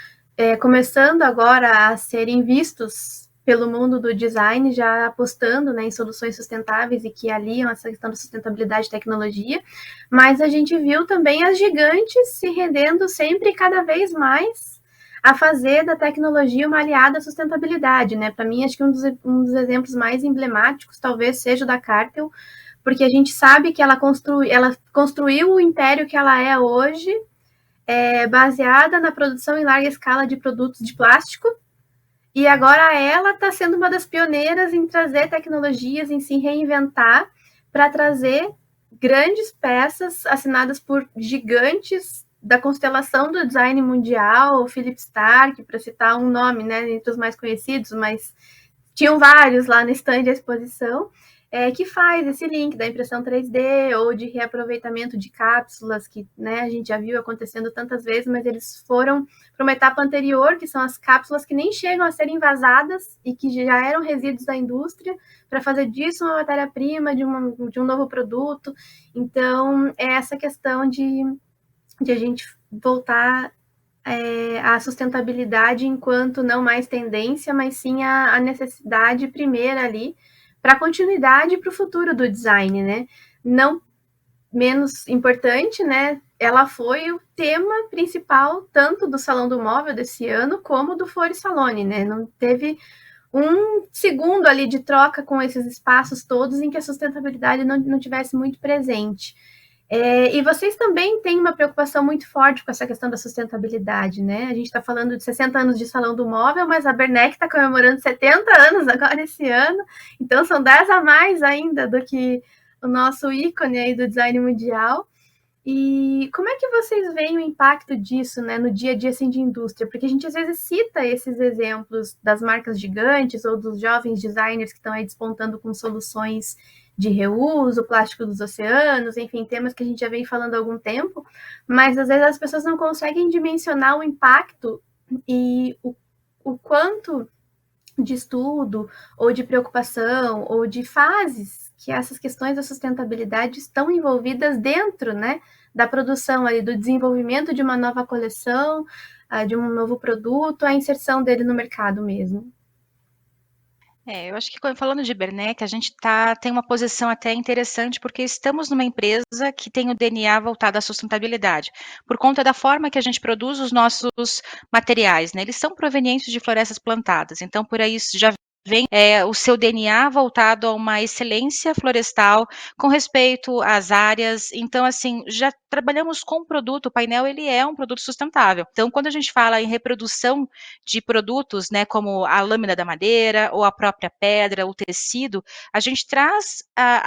começando agora a serem vistos pelo mundo do design, já apostando, né, em soluções sustentáveis e que aliam essa questão da sustentabilidade e tecnologia, mas a gente viu também as gigantes se rendendo sempre e cada vez mais a fazer da tecnologia uma aliada à sustentabilidade, né? Para mim, acho que um dos exemplos mais emblemáticos talvez seja o da Cartel, porque a gente sabe que ela construiu o império que ela é hoje baseada na produção em larga escala de produtos de plástico, e agora ela está sendo uma das pioneiras em trazer tecnologias, em se reinventar, para trazer grandes peças assinadas por gigantes da constelação do design mundial, Philip Stark, para citar um nome, né, entre os mais conhecidos, mas tinham vários lá no stand de exposição, que faz esse link da impressão 3D ou de reaproveitamento de cápsulas, que, né, a gente já viu acontecendo tantas vezes, mas eles foram para uma etapa anterior, que são as cápsulas que nem chegam a ser envasadas e que já eram resíduos da indústria, para fazer disso uma matéria-prima de um novo produto. Então, é essa questão de a gente voltar a sustentabilidade enquanto não mais tendência, mas sim a necessidade primeira ali para a continuidade e para o futuro do design, né? Não menos importante, né? Ela foi o tema principal tanto do Salão do Móvel desse ano como do Fori Salone, né? Não teve um segundo ali de troca com esses espaços todos em que a sustentabilidade não tivesse muito presente. E vocês também têm uma preocupação muito forte com essa questão da sustentabilidade, né? A gente está falando de 60 anos de Salão do Móvel, mas a Bernec está comemorando 70 anos agora esse ano, então são 10 a mais ainda do que o nosso ícone aí do design mundial. E como é que vocês veem o impacto disso, né, no dia a dia assim, de indústria? Porque a gente às vezes cita esses exemplos das marcas gigantes ou dos jovens designers que estão aí despontando com soluções de reuso, plástico dos oceanos, enfim, temas que a gente já vem falando há algum tempo, mas às vezes as pessoas não conseguem dimensionar o impacto e o quanto de estudo, ou de preocupação, ou de fases que essas questões da sustentabilidade estão envolvidas dentro, né, da produção ali, do desenvolvimento de uma nova coleção, de um novo produto, a inserção dele no mercado mesmo. Eu acho que falando de Bernec, a gente tem uma posição até interessante, porque estamos numa empresa que tem o DNA voltado à sustentabilidade, por conta da forma que a gente produz os nossos materiais, né? Eles são provenientes de florestas plantadas, então por aí já vem o seu DNA voltado a uma excelência florestal com respeito às áreas. Então, assim, já trabalhamos com o produto, o painel ele é um produto sustentável. Então, quando a gente fala em reprodução de produtos, né, como a lâmina da madeira ou a própria pedra, o tecido, a gente traz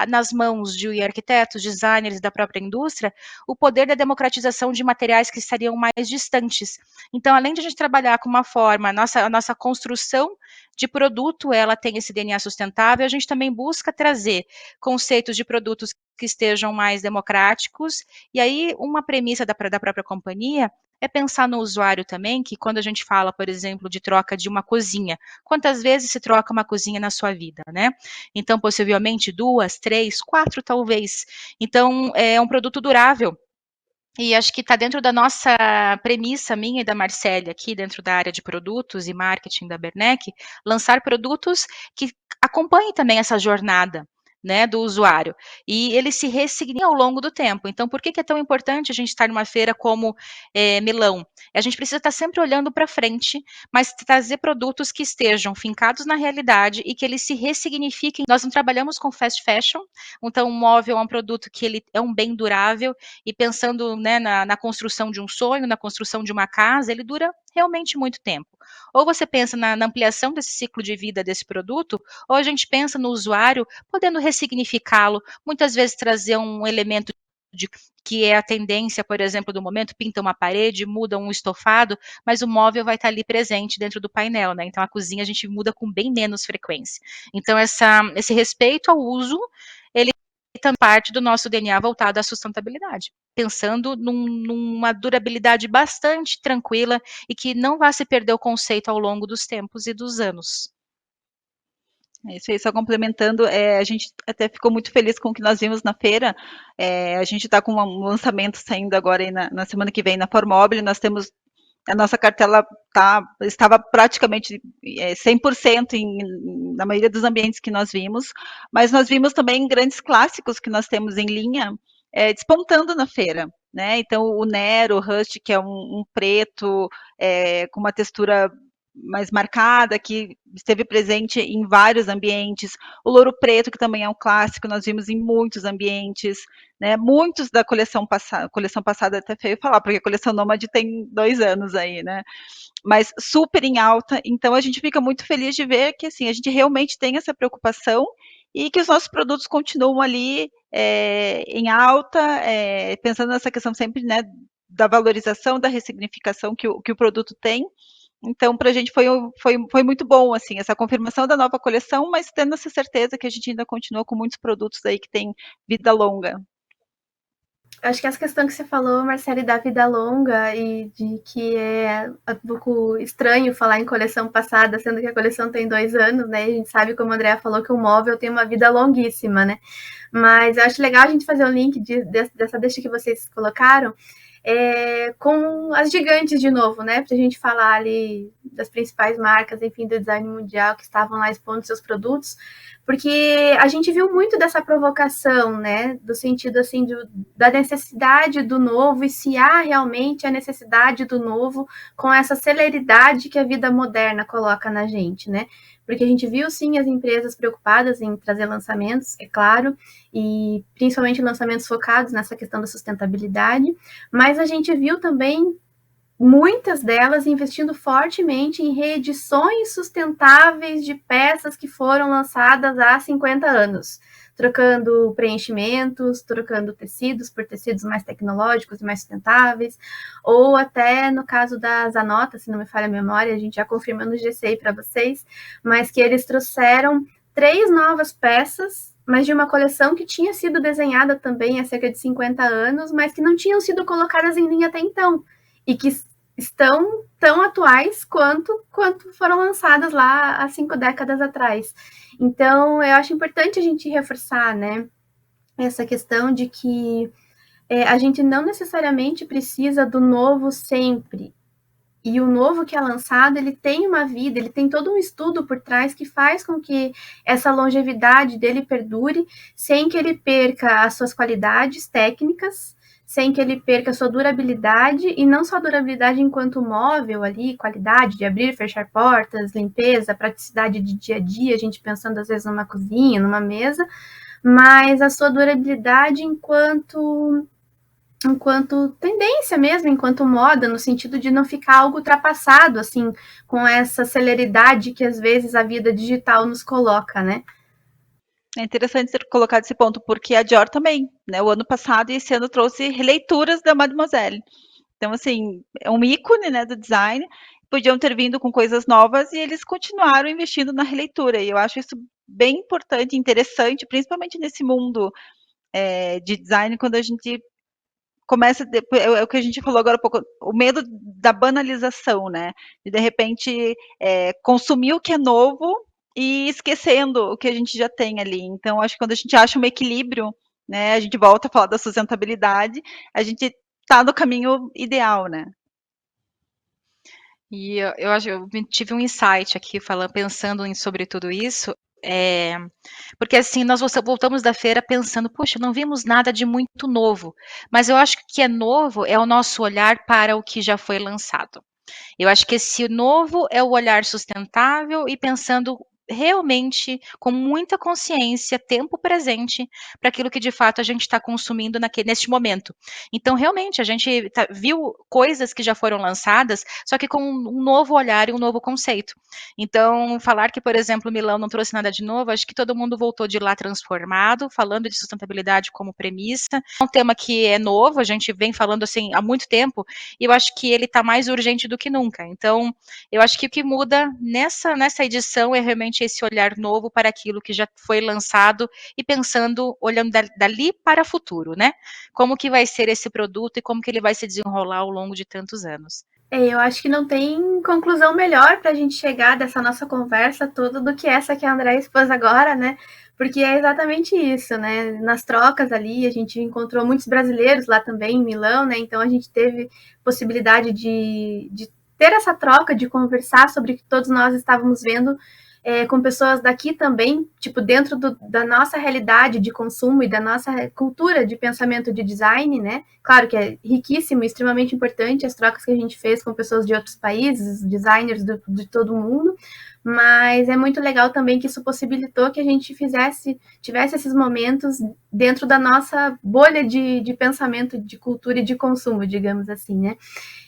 nas mãos de arquitetos, designers da própria indústria, o poder da democratização de materiais que estariam mais distantes. Então, além de a gente trabalhar com uma forma, a nossa construção de produto, ela tem esse DNA sustentável, a gente também busca trazer conceitos de produtos que estejam mais democráticos, e aí uma premissa da própria companhia é pensar no usuário também, que quando a gente fala, por exemplo, de troca de uma cozinha, quantas vezes se troca uma cozinha na sua vida, né? Então, possivelmente 2, 3, 4 talvez. Então, é um produto durável. E acho que está dentro da nossa premissa, minha e da Marcélia, aqui dentro da área de produtos e marketing da Bernec, lançar produtos que acompanhem também essa jornada, né, do usuário. E ele se ressignifica ao longo do tempo. Então, por que é tão importante a gente estar numa feira como Milão? A gente precisa estar sempre olhando para frente, mas trazer produtos que estejam fincados na realidade e que eles se ressignifiquem. Nós não trabalhamos com fast fashion, então o móvel é um produto que ele é um bem durável, e pensando, né, na construção de um sonho, na construção de uma casa, ele dura realmente muito tempo. Ou você pensa na ampliação desse ciclo de vida desse produto, ou a gente pensa no usuário podendo ressignificá-lo, muitas vezes trazer um elemento que é a tendência, por exemplo, do momento, pinta uma parede, muda um estofado, mas o móvel vai estar ali presente dentro do painel, né? Então a cozinha a gente muda com bem menos frequência. Então esse respeito ao uso, ele também parte do nosso DNA voltado à sustentabilidade, pensando numa durabilidade bastante tranquila e que não vá se perder o conceito ao longo dos tempos e dos anos. Isso aí, só complementando, a gente até ficou muito feliz com o que nós vimos na feira. A gente está com um lançamento saindo agora aí na semana que vem na Formobile. Nós temos a nossa cartela estava praticamente 100% na maioria dos ambientes que nós vimos, mas nós vimos também grandes clássicos que nós temos em linha despontando na feira, né? Então o Nero, o Rust, que é um preto com uma textura mais marcada, que esteve presente em vários ambientes. O Louro Preto, que também é um clássico, nós vimos em muitos ambientes, né? Muitos da coleção passada é até feio falar, porque a coleção Nômade tem 2 anos aí, né? Mas super em alta, então a gente fica muito feliz de ver que assim, a gente realmente tem essa preocupação e que os nossos produtos continuam ali em alta, pensando nessa questão sempre, né, da valorização, da ressignificação que o produto tem. Então, para a gente foi muito bom, assim, essa confirmação da nova coleção, mas tendo essa certeza que a gente ainda continua com muitos produtos aí que têm vida longa. Acho que essa questão que você falou, Marcele, da vida longa e de que é um pouco estranho falar em coleção passada, sendo que a coleção tem 2 anos, né? A gente sabe, como a Andrea falou, que o móvel tem uma vida longuíssima, né? Mas eu acho legal a gente fazer um link dessa deixa que vocês colocaram com as gigantes de novo, né? Pra gente falar ali das principais marcas, enfim, do design mundial que estavam lá expondo seus produtos, porque a gente viu muito dessa provocação, né? Do sentido, assim, da necessidade do novo e se há realmente a necessidade do novo com essa celeridade que a vida moderna coloca na gente, né? Porque a gente viu, sim, as empresas preocupadas em trazer lançamentos, é claro, e principalmente lançamentos focados nessa questão da sustentabilidade, mas a gente viu também muitas delas investindo fortemente em reedições sustentáveis de peças que foram lançadas há 50 anos, trocando preenchimentos, trocando tecidos por tecidos mais tecnológicos e mais sustentáveis, ou até no caso da Zanota, se não me falha a memória, a gente já confirmando o GCI para vocês, mas que eles trouxeram 3 novas peças, mas de uma coleção que tinha sido desenhada também há cerca de 50 anos, mas que não tinham sido colocadas em linha até então, e que estão tão atuais quanto foram lançadas lá há 5 décadas atrás. Então, eu acho importante a gente reforçar, né, essa questão de que a gente não necessariamente precisa do novo sempre. E o novo que é lançado, ele tem uma vida, ele tem todo um estudo por trás que faz com que essa longevidade dele perdure, sem que ele perca as suas qualidades técnicas, sem que ele perca a sua durabilidade, e não só durabilidade enquanto móvel ali, qualidade de abrir e fechar portas, limpeza, praticidade de dia a dia, a gente pensando às vezes numa cozinha, numa mesa, mas a sua durabilidade enquanto tendência mesmo, enquanto moda, no sentido de não ficar algo ultrapassado, assim, com essa celeridade que às vezes a vida digital nos coloca, né? É interessante ter colocado esse ponto, porque a Dior também, né? O ano passado e esse ano trouxe releituras da Mademoiselle. Então, assim, é um ícone, né, do design. Podiam ter vindo com coisas novas e eles continuaram investindo na releitura. E eu acho isso bem importante, interessante, principalmente nesse mundo de design, quando a gente começa, é o que a gente falou agora há pouco, o medo da banalização, né? De repente consumir o que é novo e esquecendo o que a gente já tem ali. Então, acho que quando a gente acha um equilíbrio, né, a gente volta a falar da sustentabilidade, a gente está no caminho ideal, né? E eu acho, eu tive um insight aqui falando, pensando sobre tudo isso, porque assim, nós voltamos da feira pensando, poxa, não vimos nada de muito novo, mas eu acho que o que é novo é o nosso olhar para o que já foi lançado. Eu acho que esse novo é o olhar sustentável e pensando realmente com muita consciência, tempo presente, para aquilo que de fato a gente está consumindo neste momento. Então, realmente, a gente viu coisas que já foram lançadas, só que com um novo olhar e um novo conceito. Então, falar que, por exemplo, Milão não trouxe nada de novo, acho que todo mundo voltou de lá transformado, falando de sustentabilidade como premissa. É um tema que é novo, a gente vem falando assim há muito tempo, e eu acho que ele está mais urgente do que nunca. Então, eu acho que o que muda nessa edição é realmente esse olhar novo para aquilo que já foi lançado e pensando, olhando dali para o futuro, né? Como que vai ser esse produto e como que ele vai se desenrolar ao longo de tantos anos. Eu acho que não tem conclusão melhor para a gente chegar dessa nossa conversa toda do que essa que a André expôs agora, né? Porque é exatamente isso, né? Nas trocas ali, a gente encontrou muitos brasileiros lá também em Milão, né? Então a gente teve possibilidade de ter essa troca, de conversar sobre o que todos nós estávamos vendo com pessoas daqui também, tipo, dentro da nossa realidade de consumo e da nossa cultura de pensamento de design, né? Claro que é riquíssimo, extremamente importante as trocas que a gente fez com pessoas de outros países, designers de todo mundo, mas é muito legal também que isso possibilitou que a gente tivesse esses momentos dentro da nossa bolha de pensamento, de cultura e de consumo, digamos assim, né?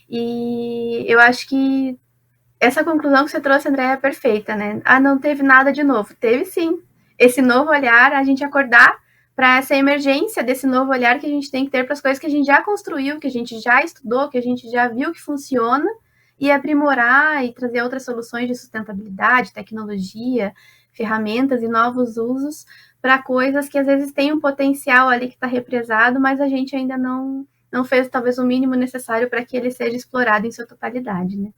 E eu acho que essa conclusão que você trouxe, André, é perfeita, né? Ah, não teve nada de novo. Teve sim. Esse novo olhar, a gente acordar para essa emergência desse novo olhar que a gente tem que ter para as coisas que a gente já construiu, que a gente já estudou, que a gente já viu que funciona, e aprimorar e trazer outras soluções de sustentabilidade, tecnologia, ferramentas e novos usos para coisas que às vezes têm um potencial ali que está represado, mas a gente ainda não fez talvez o mínimo necessário para que ele seja explorado em sua totalidade, né?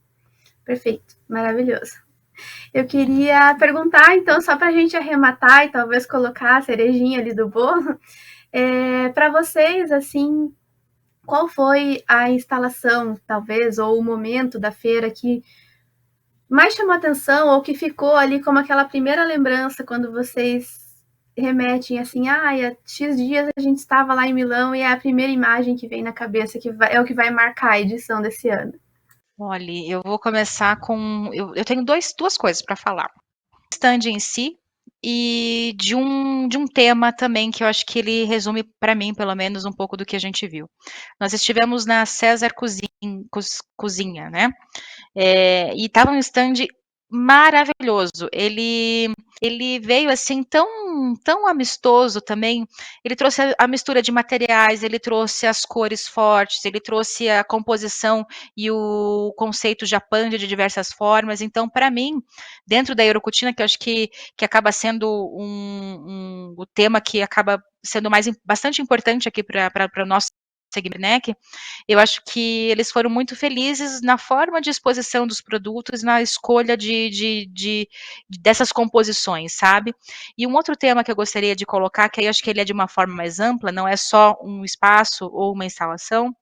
Perfeito, maravilhoso. Eu queria perguntar, então, só para a gente arrematar e talvez colocar a cerejinha ali do bolo, para vocês, assim, qual foi a instalação, talvez, ou o momento da feira que mais chamou atenção ou que ficou ali como aquela primeira lembrança quando vocês remetem assim, há X dias a gente estava lá em Milão e é a primeira imagem que vem na cabeça, é o que vai marcar a edição desse ano? Olha, eu vou começar com. Eu tenho duas coisas para falar. O stand em si e de um tema também que eu acho que ele resume para mim, pelo menos, um pouco do que a gente viu. Nós estivemos na César Cozinha, né? E estava um stand maravilhoso. Ele veio assim tão amistoso também. Ele trouxe a mistura de materiais, ele trouxe as cores fortes, ele trouxe a composição e o conceito Japan de diversas formas. Então, para mim, dentro da Eurocutina, que eu acho que acaba sendo o tema que acaba sendo bastante importante aqui para o nosso segmento, eu acho que eles foram muito felizes na forma de exposição dos produtos, na escolha dessas composições, sabe? E um outro tema que eu gostaria de colocar, que aí eu acho que ele é de uma forma mais ampla, não é só um espaço ou uma instalação,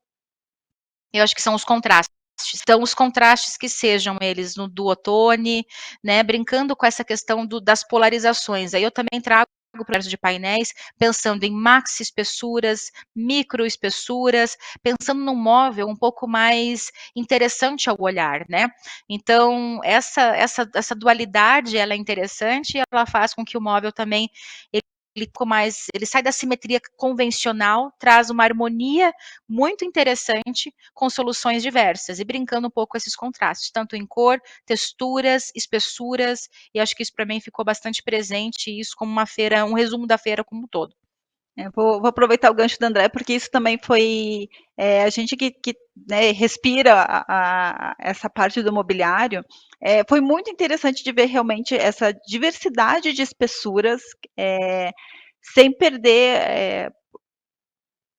eu acho que são os contrastes. Então, os contrastes que sejam eles no duotone, né, brincando com essa questão das polarizações. Aí eu também trago projetos de painéis, pensando em maxi espessuras, micro espessuras, pensando num móvel um pouco mais interessante ao olhar, né? Então, essa dualidade, ela é interessante e ela faz com que o móvel também ele sai da simetria convencional, traz uma harmonia muito interessante com soluções diversas e brincando um pouco com esses contrastes, tanto em cor, texturas, espessuras, e acho que isso para mim ficou bastante presente, isso como uma feira, um resumo da feira como um todo. Vou aproveitar o gancho do André, porque isso também foi a gente que né, respira essa parte do mobiliário. Foi muito interessante de ver realmente essa diversidade de espessuras, sem perder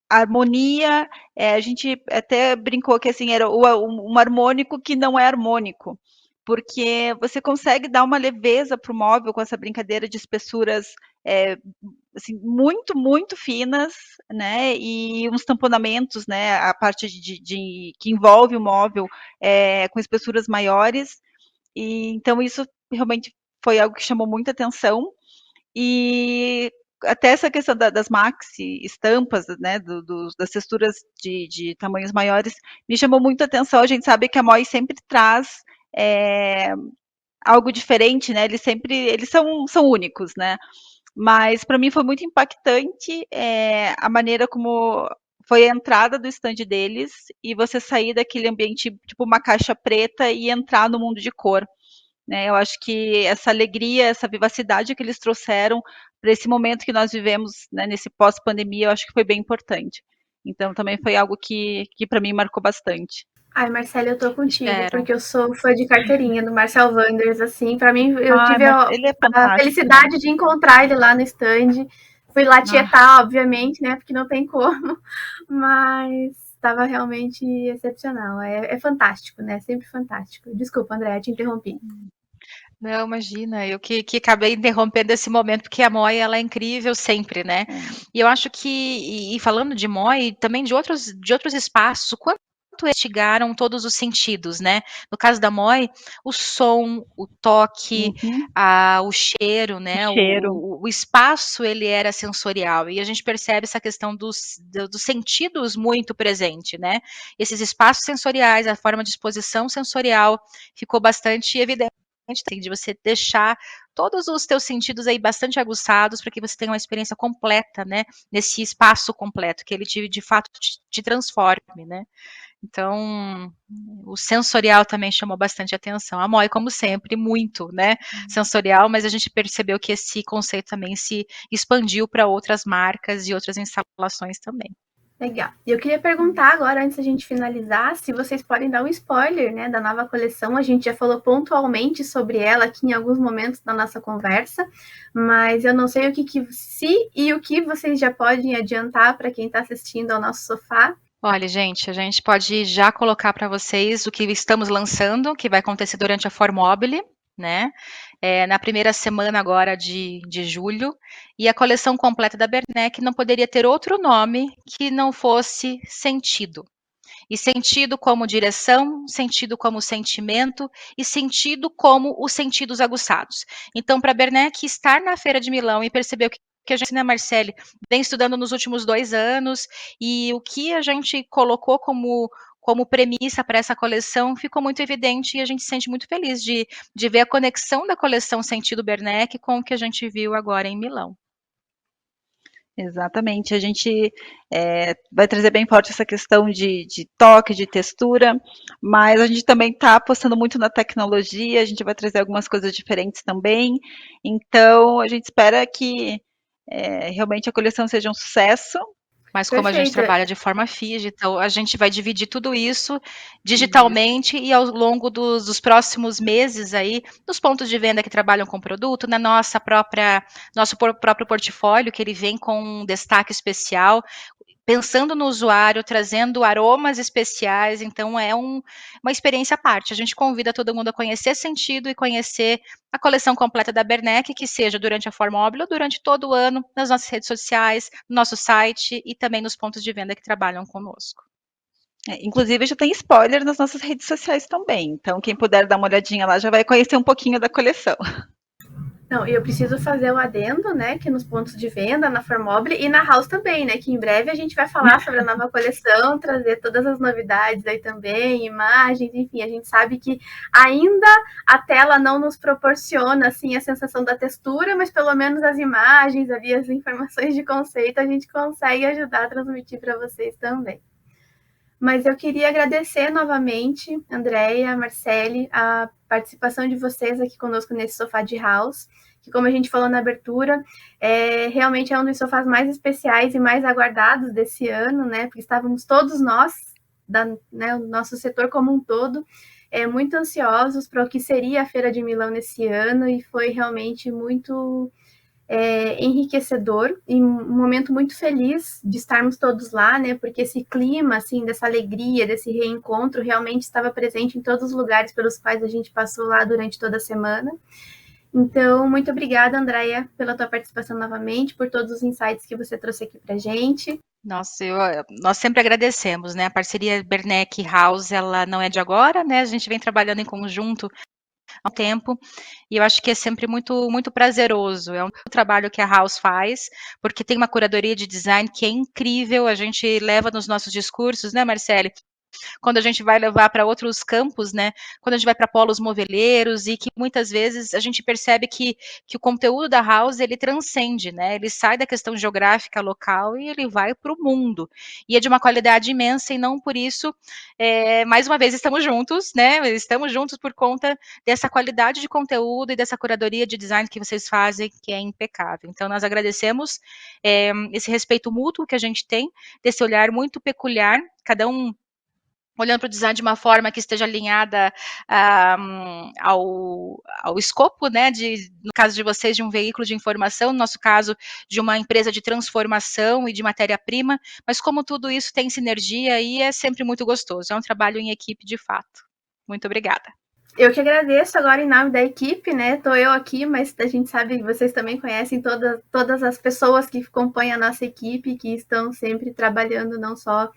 a harmonia. A gente até brincou que assim era um harmônico que não é harmônico, porque você consegue dar uma leveza para o móvel com essa brincadeira de espessuras assim, muito, muito finas, né? E uns tamponamentos, né? A parte que envolve o móvel com espessuras maiores. E então isso realmente foi algo que chamou muita atenção. E até essa questão das maxi estampas, né, das texturas de tamanhos maiores, me chamou muito a atenção. A gente sabe que a Moi sempre traz algo diferente, né? Eles são únicos, né? Mas para mim foi muito impactante a maneira como foi a entrada do stand deles e você sair daquele ambiente tipo uma caixa preta e entrar no mundo de cor. Né? Eu acho que essa alegria, essa vivacidade que eles trouxeram para esse momento que nós vivemos, né, nesse pós-pandemia, eu acho que foi bem importante. Então, também foi algo que para mim marcou bastante. Ai, Marcela, eu tô contigo, porque eu sou fã de carteirinha do Marcel Wanders, assim, para mim, eu tive ele é a felicidade de encontrar ele lá no stand. Fui lá tietar, obviamente, né, porque não tem como, mas estava realmente excepcional. É fantástico, né, sempre fantástico. Desculpa, André, te interrompi. Não, imagina, eu que acabei interrompendo esse momento, porque a Moi, ela é incrível sempre, né? E eu acho que, e falando de Moi, também de outros espaços, o quanto quanto investigaram todos os sentidos, né? No caso da Moi, o som, o toque, o cheiro, né? O cheiro. O espaço, ele era sensorial, e a gente percebe essa questão dos sentidos muito presente, né? Esses espaços sensoriais, a forma de exposição sensorial ficou bastante evidente, de você deixar todos os teus sentidos aí bastante aguçados para que você tenha uma experiência completa, né, nesse espaço completo, que ele de fato te transforme, né. Então, o sensorial também chamou bastante atenção. A Moi, como sempre, muito, né, sensorial, mas a gente percebeu que esse conceito também se expandiu para outras marcas e outras instalações também. Legal. E eu queria perguntar agora, antes da gente finalizar, se vocês podem dar um spoiler, né, da nova coleção. A gente já falou pontualmente sobre ela aqui em alguns momentos da nossa conversa, mas eu não sei o que e o que vocês já podem adiantar para quem está assistindo ao nosso sofá. Olha, gente, a gente pode já colocar para vocês o que estamos lançando, que vai acontecer durante a Formobile, né? Na primeira semana agora de julho, e a coleção completa da Bernec não poderia ter outro nome que não fosse Sentido. E sentido como direção, sentido como sentimento e sentido como os sentidos aguçados. Então, para a Bernec estar na Feira de Milão e perceber o que a gente, né, Marcele, vem estudando nos últimos 2 anos, e o que a gente colocou como premissa para essa coleção ficou muito evidente, e a gente se sente muito feliz de ver a conexão da coleção Sentido Bernec com o que a gente viu agora em Milão. Exatamente, a gente vai trazer bem forte essa questão de toque, de textura, mas a gente também está apostando muito na tecnologia, a gente vai trazer algumas coisas diferentes também, então a gente espera que realmente a coleção seja um sucesso. Mas como a gente trabalha de forma digital, a gente vai dividir tudo isso digitalmente e ao longo dos próximos meses aí, nos pontos de venda que trabalham com produto, na nosso próprio portfólio, que ele vem com um destaque especial, pensando no usuário, trazendo aromas especiais, então é uma experiência à parte. A gente convida todo mundo a conhecer Sentido e conhecer a coleção completa da Bernec, que seja durante a Formobile ou durante todo o ano, nas nossas redes sociais, no nosso site e também nos pontos de venda que trabalham conosco. Inclusive, já tem spoiler nas nossas redes sociais também, então quem puder dar uma olhadinha lá já vai conhecer um pouquinho da coleção. Não, e eu preciso fazer o adendo, né, que nos pontos de venda, na Formobile e na House também, né, que em breve a gente vai falar sobre a nova coleção, trazer todas as novidades aí também, imagens, enfim, a gente sabe que ainda a tela não nos proporciona, assim, a sensação da textura, mas pelo menos as imagens ali, as informações de conceito, a gente consegue ajudar a transmitir para vocês também. Mas eu queria agradecer novamente, Andréia, Marcele, a participação de vocês aqui conosco nesse sofá de house, que, como a gente falou na abertura, realmente é um dos sofás mais especiais e mais aguardados desse ano, né? Porque estávamos todos nós, o nosso setor como um todo, muito ansiosos para o que seria a Feira de Milão nesse ano, e foi realmente muito enriquecedor e um momento muito feliz de estarmos todos lá, né? Porque esse clima, assim, dessa alegria, desse reencontro, realmente estava presente em todos os lugares pelos quais a gente passou lá durante toda a semana. Então, muito obrigada, Andréia, pela tua participação novamente, por todos os insights que você trouxe aqui para a gente. Nossa, nós sempre agradecemos, né? A parceria Bernec House, ela não é de agora, né? A gente vem trabalhando em conjunto há um tempo, e eu acho que é sempre muito, muito prazeroso. É um trabalho que a House faz, porque tem uma curadoria de design que é incrível, a gente leva nos nossos discursos, né, Marcele? Quando a gente vai levar para outros campos, né? Quando a gente vai para polos moveleiros, e que muitas vezes a gente percebe que o conteúdo da House, ele transcende, né? Ele sai da questão geográfica local e ele vai para o mundo. E é de uma qualidade imensa, e não por isso, mais uma vez, estamos juntos, né? Estamos juntos por conta dessa qualidade de conteúdo e dessa curadoria de design que vocês fazem, que é impecável. Então, nós agradecemos esse respeito mútuo que a gente tem, desse olhar muito peculiar, cada um olhando para o design de uma forma que esteja alinhada ao escopo, né, no caso de vocês, de um veículo de informação, no nosso caso, de uma empresa de transformação e de matéria-prima, mas como tudo isso tem sinergia, e é sempre muito gostoso, é um trabalho em equipe de fato. Muito obrigada. Eu que agradeço agora em nome da equipe, né? Estou eu aqui, mas a gente sabe que vocês também conhecem todas as pessoas que compõem a nossa equipe, que estão sempre trabalhando não só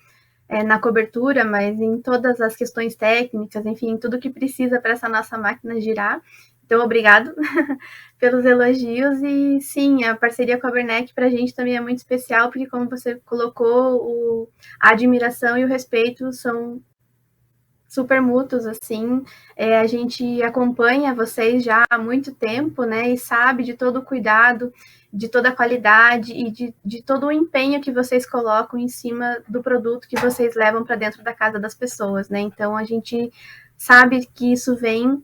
na cobertura, mas em todas as questões técnicas, enfim, tudo que precisa para essa nossa máquina girar. Então, obrigado pelos elogios. E sim, a parceria com a Bernec para a gente também é muito especial, porque, como você colocou, a admiração e o respeito são super mútuos, assim. A gente acompanha vocês já há muito tempo, né, e sabe de todo o cuidado, de toda a qualidade e de todo o empenho que vocês colocam em cima do produto que vocês levam para dentro da casa das pessoas, né? Então, a gente sabe que isso vem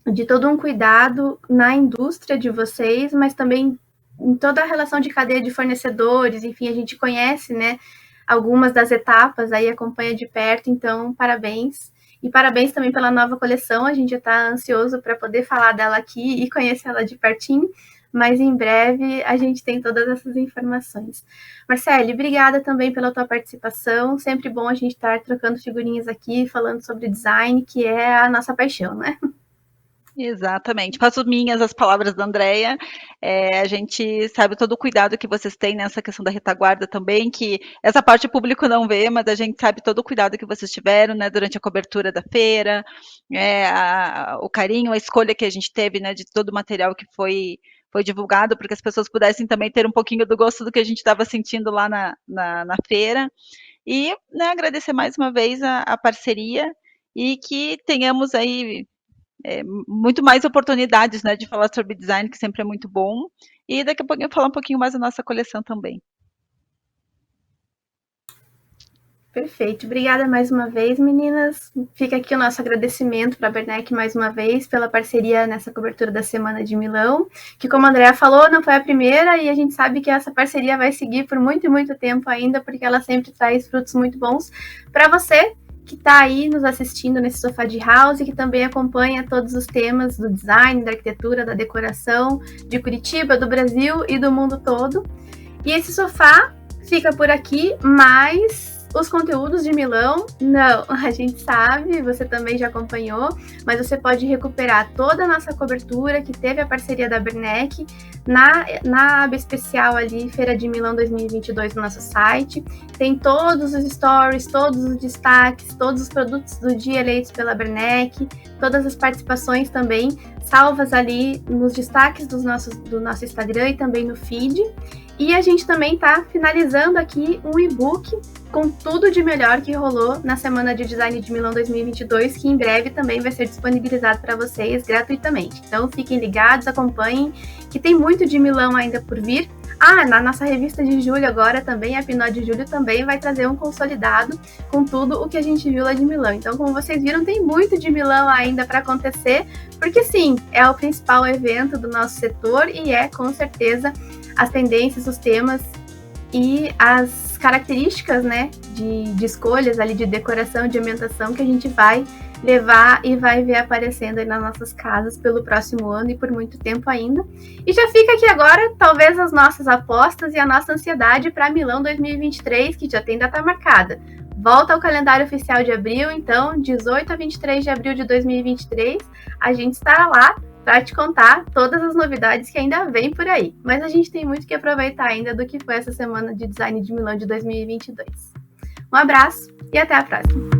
de todo um cuidado na indústria de vocês, mas também em toda a relação de cadeia de fornecedores, enfim, a gente conhece, né, algumas das etapas, aí acompanha de perto, então parabéns. E parabéns também pela nova coleção, a gente já está ansioso para poder falar dela aqui e conhecer ela de pertinho, mas em breve a gente tem todas essas informações. Marcele, obrigada também pela tua participação, sempre bom a gente estar trocando figurinhas aqui, falando sobre design, que é a nossa paixão, né? Exatamente. Faço minhas as palavras da Andrea. A gente sabe todo o cuidado que vocês têm nessa questão da retaguarda também, que essa parte o público não vê, mas a gente sabe todo o cuidado que vocês tiveram, né, durante a cobertura da feira, o carinho, a escolha que a gente teve, né, de todo o material que foi divulgado, para que as pessoas pudessem também ter um pouquinho do gosto do que a gente estava sentindo lá na feira. E, né, agradecer mais uma vez a parceria e que tenhamos aí muito mais oportunidades, né, de falar sobre design, que sempre é muito bom. E daqui a pouquinho falar um pouquinho mais da nossa coleção também. Perfeito. Obrigada mais uma vez, meninas. Fica aqui o nosso agradecimento para a Bernec mais uma vez pela parceria nessa cobertura da Semana de Milão, que, como a Andrea falou, não foi a primeira e a gente sabe que essa parceria vai seguir por muito e muito tempo ainda, porque ela sempre traz frutos muito bons para você que está aí nos assistindo nesse sofá de house e que também acompanha todos os temas do design, da arquitetura, da decoração de Curitiba, do Brasil e do mundo todo. E esse sofá fica por aqui, mas os conteúdos de Milão, não, a gente sabe, você também já acompanhou, mas você pode recuperar toda a nossa cobertura, que teve a parceria da Bernec, na aba especial ali, Feira de Milão 2022 no nosso site. Tem todos os stories, todos os destaques, todos os produtos do dia eleitos pela Bernec, todas as participações também, salvas ali nos destaques do nosso Instagram e também no feed. E a gente também está finalizando aqui um e-book com tudo de melhor que rolou na Semana de Design de Milão 2022, que em breve também vai ser disponibilizado para vocês gratuitamente. Então fiquem ligados, acompanhem, que tem muito de Milão ainda por vir. Na nossa revista de julho agora também, a Pinot de Julho também vai trazer um consolidado com tudo o que a gente viu lá de Milão. Então, como vocês viram, tem muito de Milão ainda para acontecer, porque sim, é o principal evento do nosso setor e é, com certeza, as tendências, os temas e as características, né, de escolhas ali de decoração, de ambientação que a gente vai levar e vai ver aparecendo aí nas nossas casas pelo próximo ano e por muito tempo ainda. E já fica aqui agora, talvez, as nossas apostas e a nossa ansiedade para Milão 2023, que já tem data marcada. Volta ao calendário oficial de abril, então, 18 a 23 de abril de 2023, a gente estará lá para te contar todas as novidades que ainda vem por aí. Mas a gente tem muito que aproveitar ainda do que foi essa Semana de Design de Milão de 2022. Um abraço e até a próxima!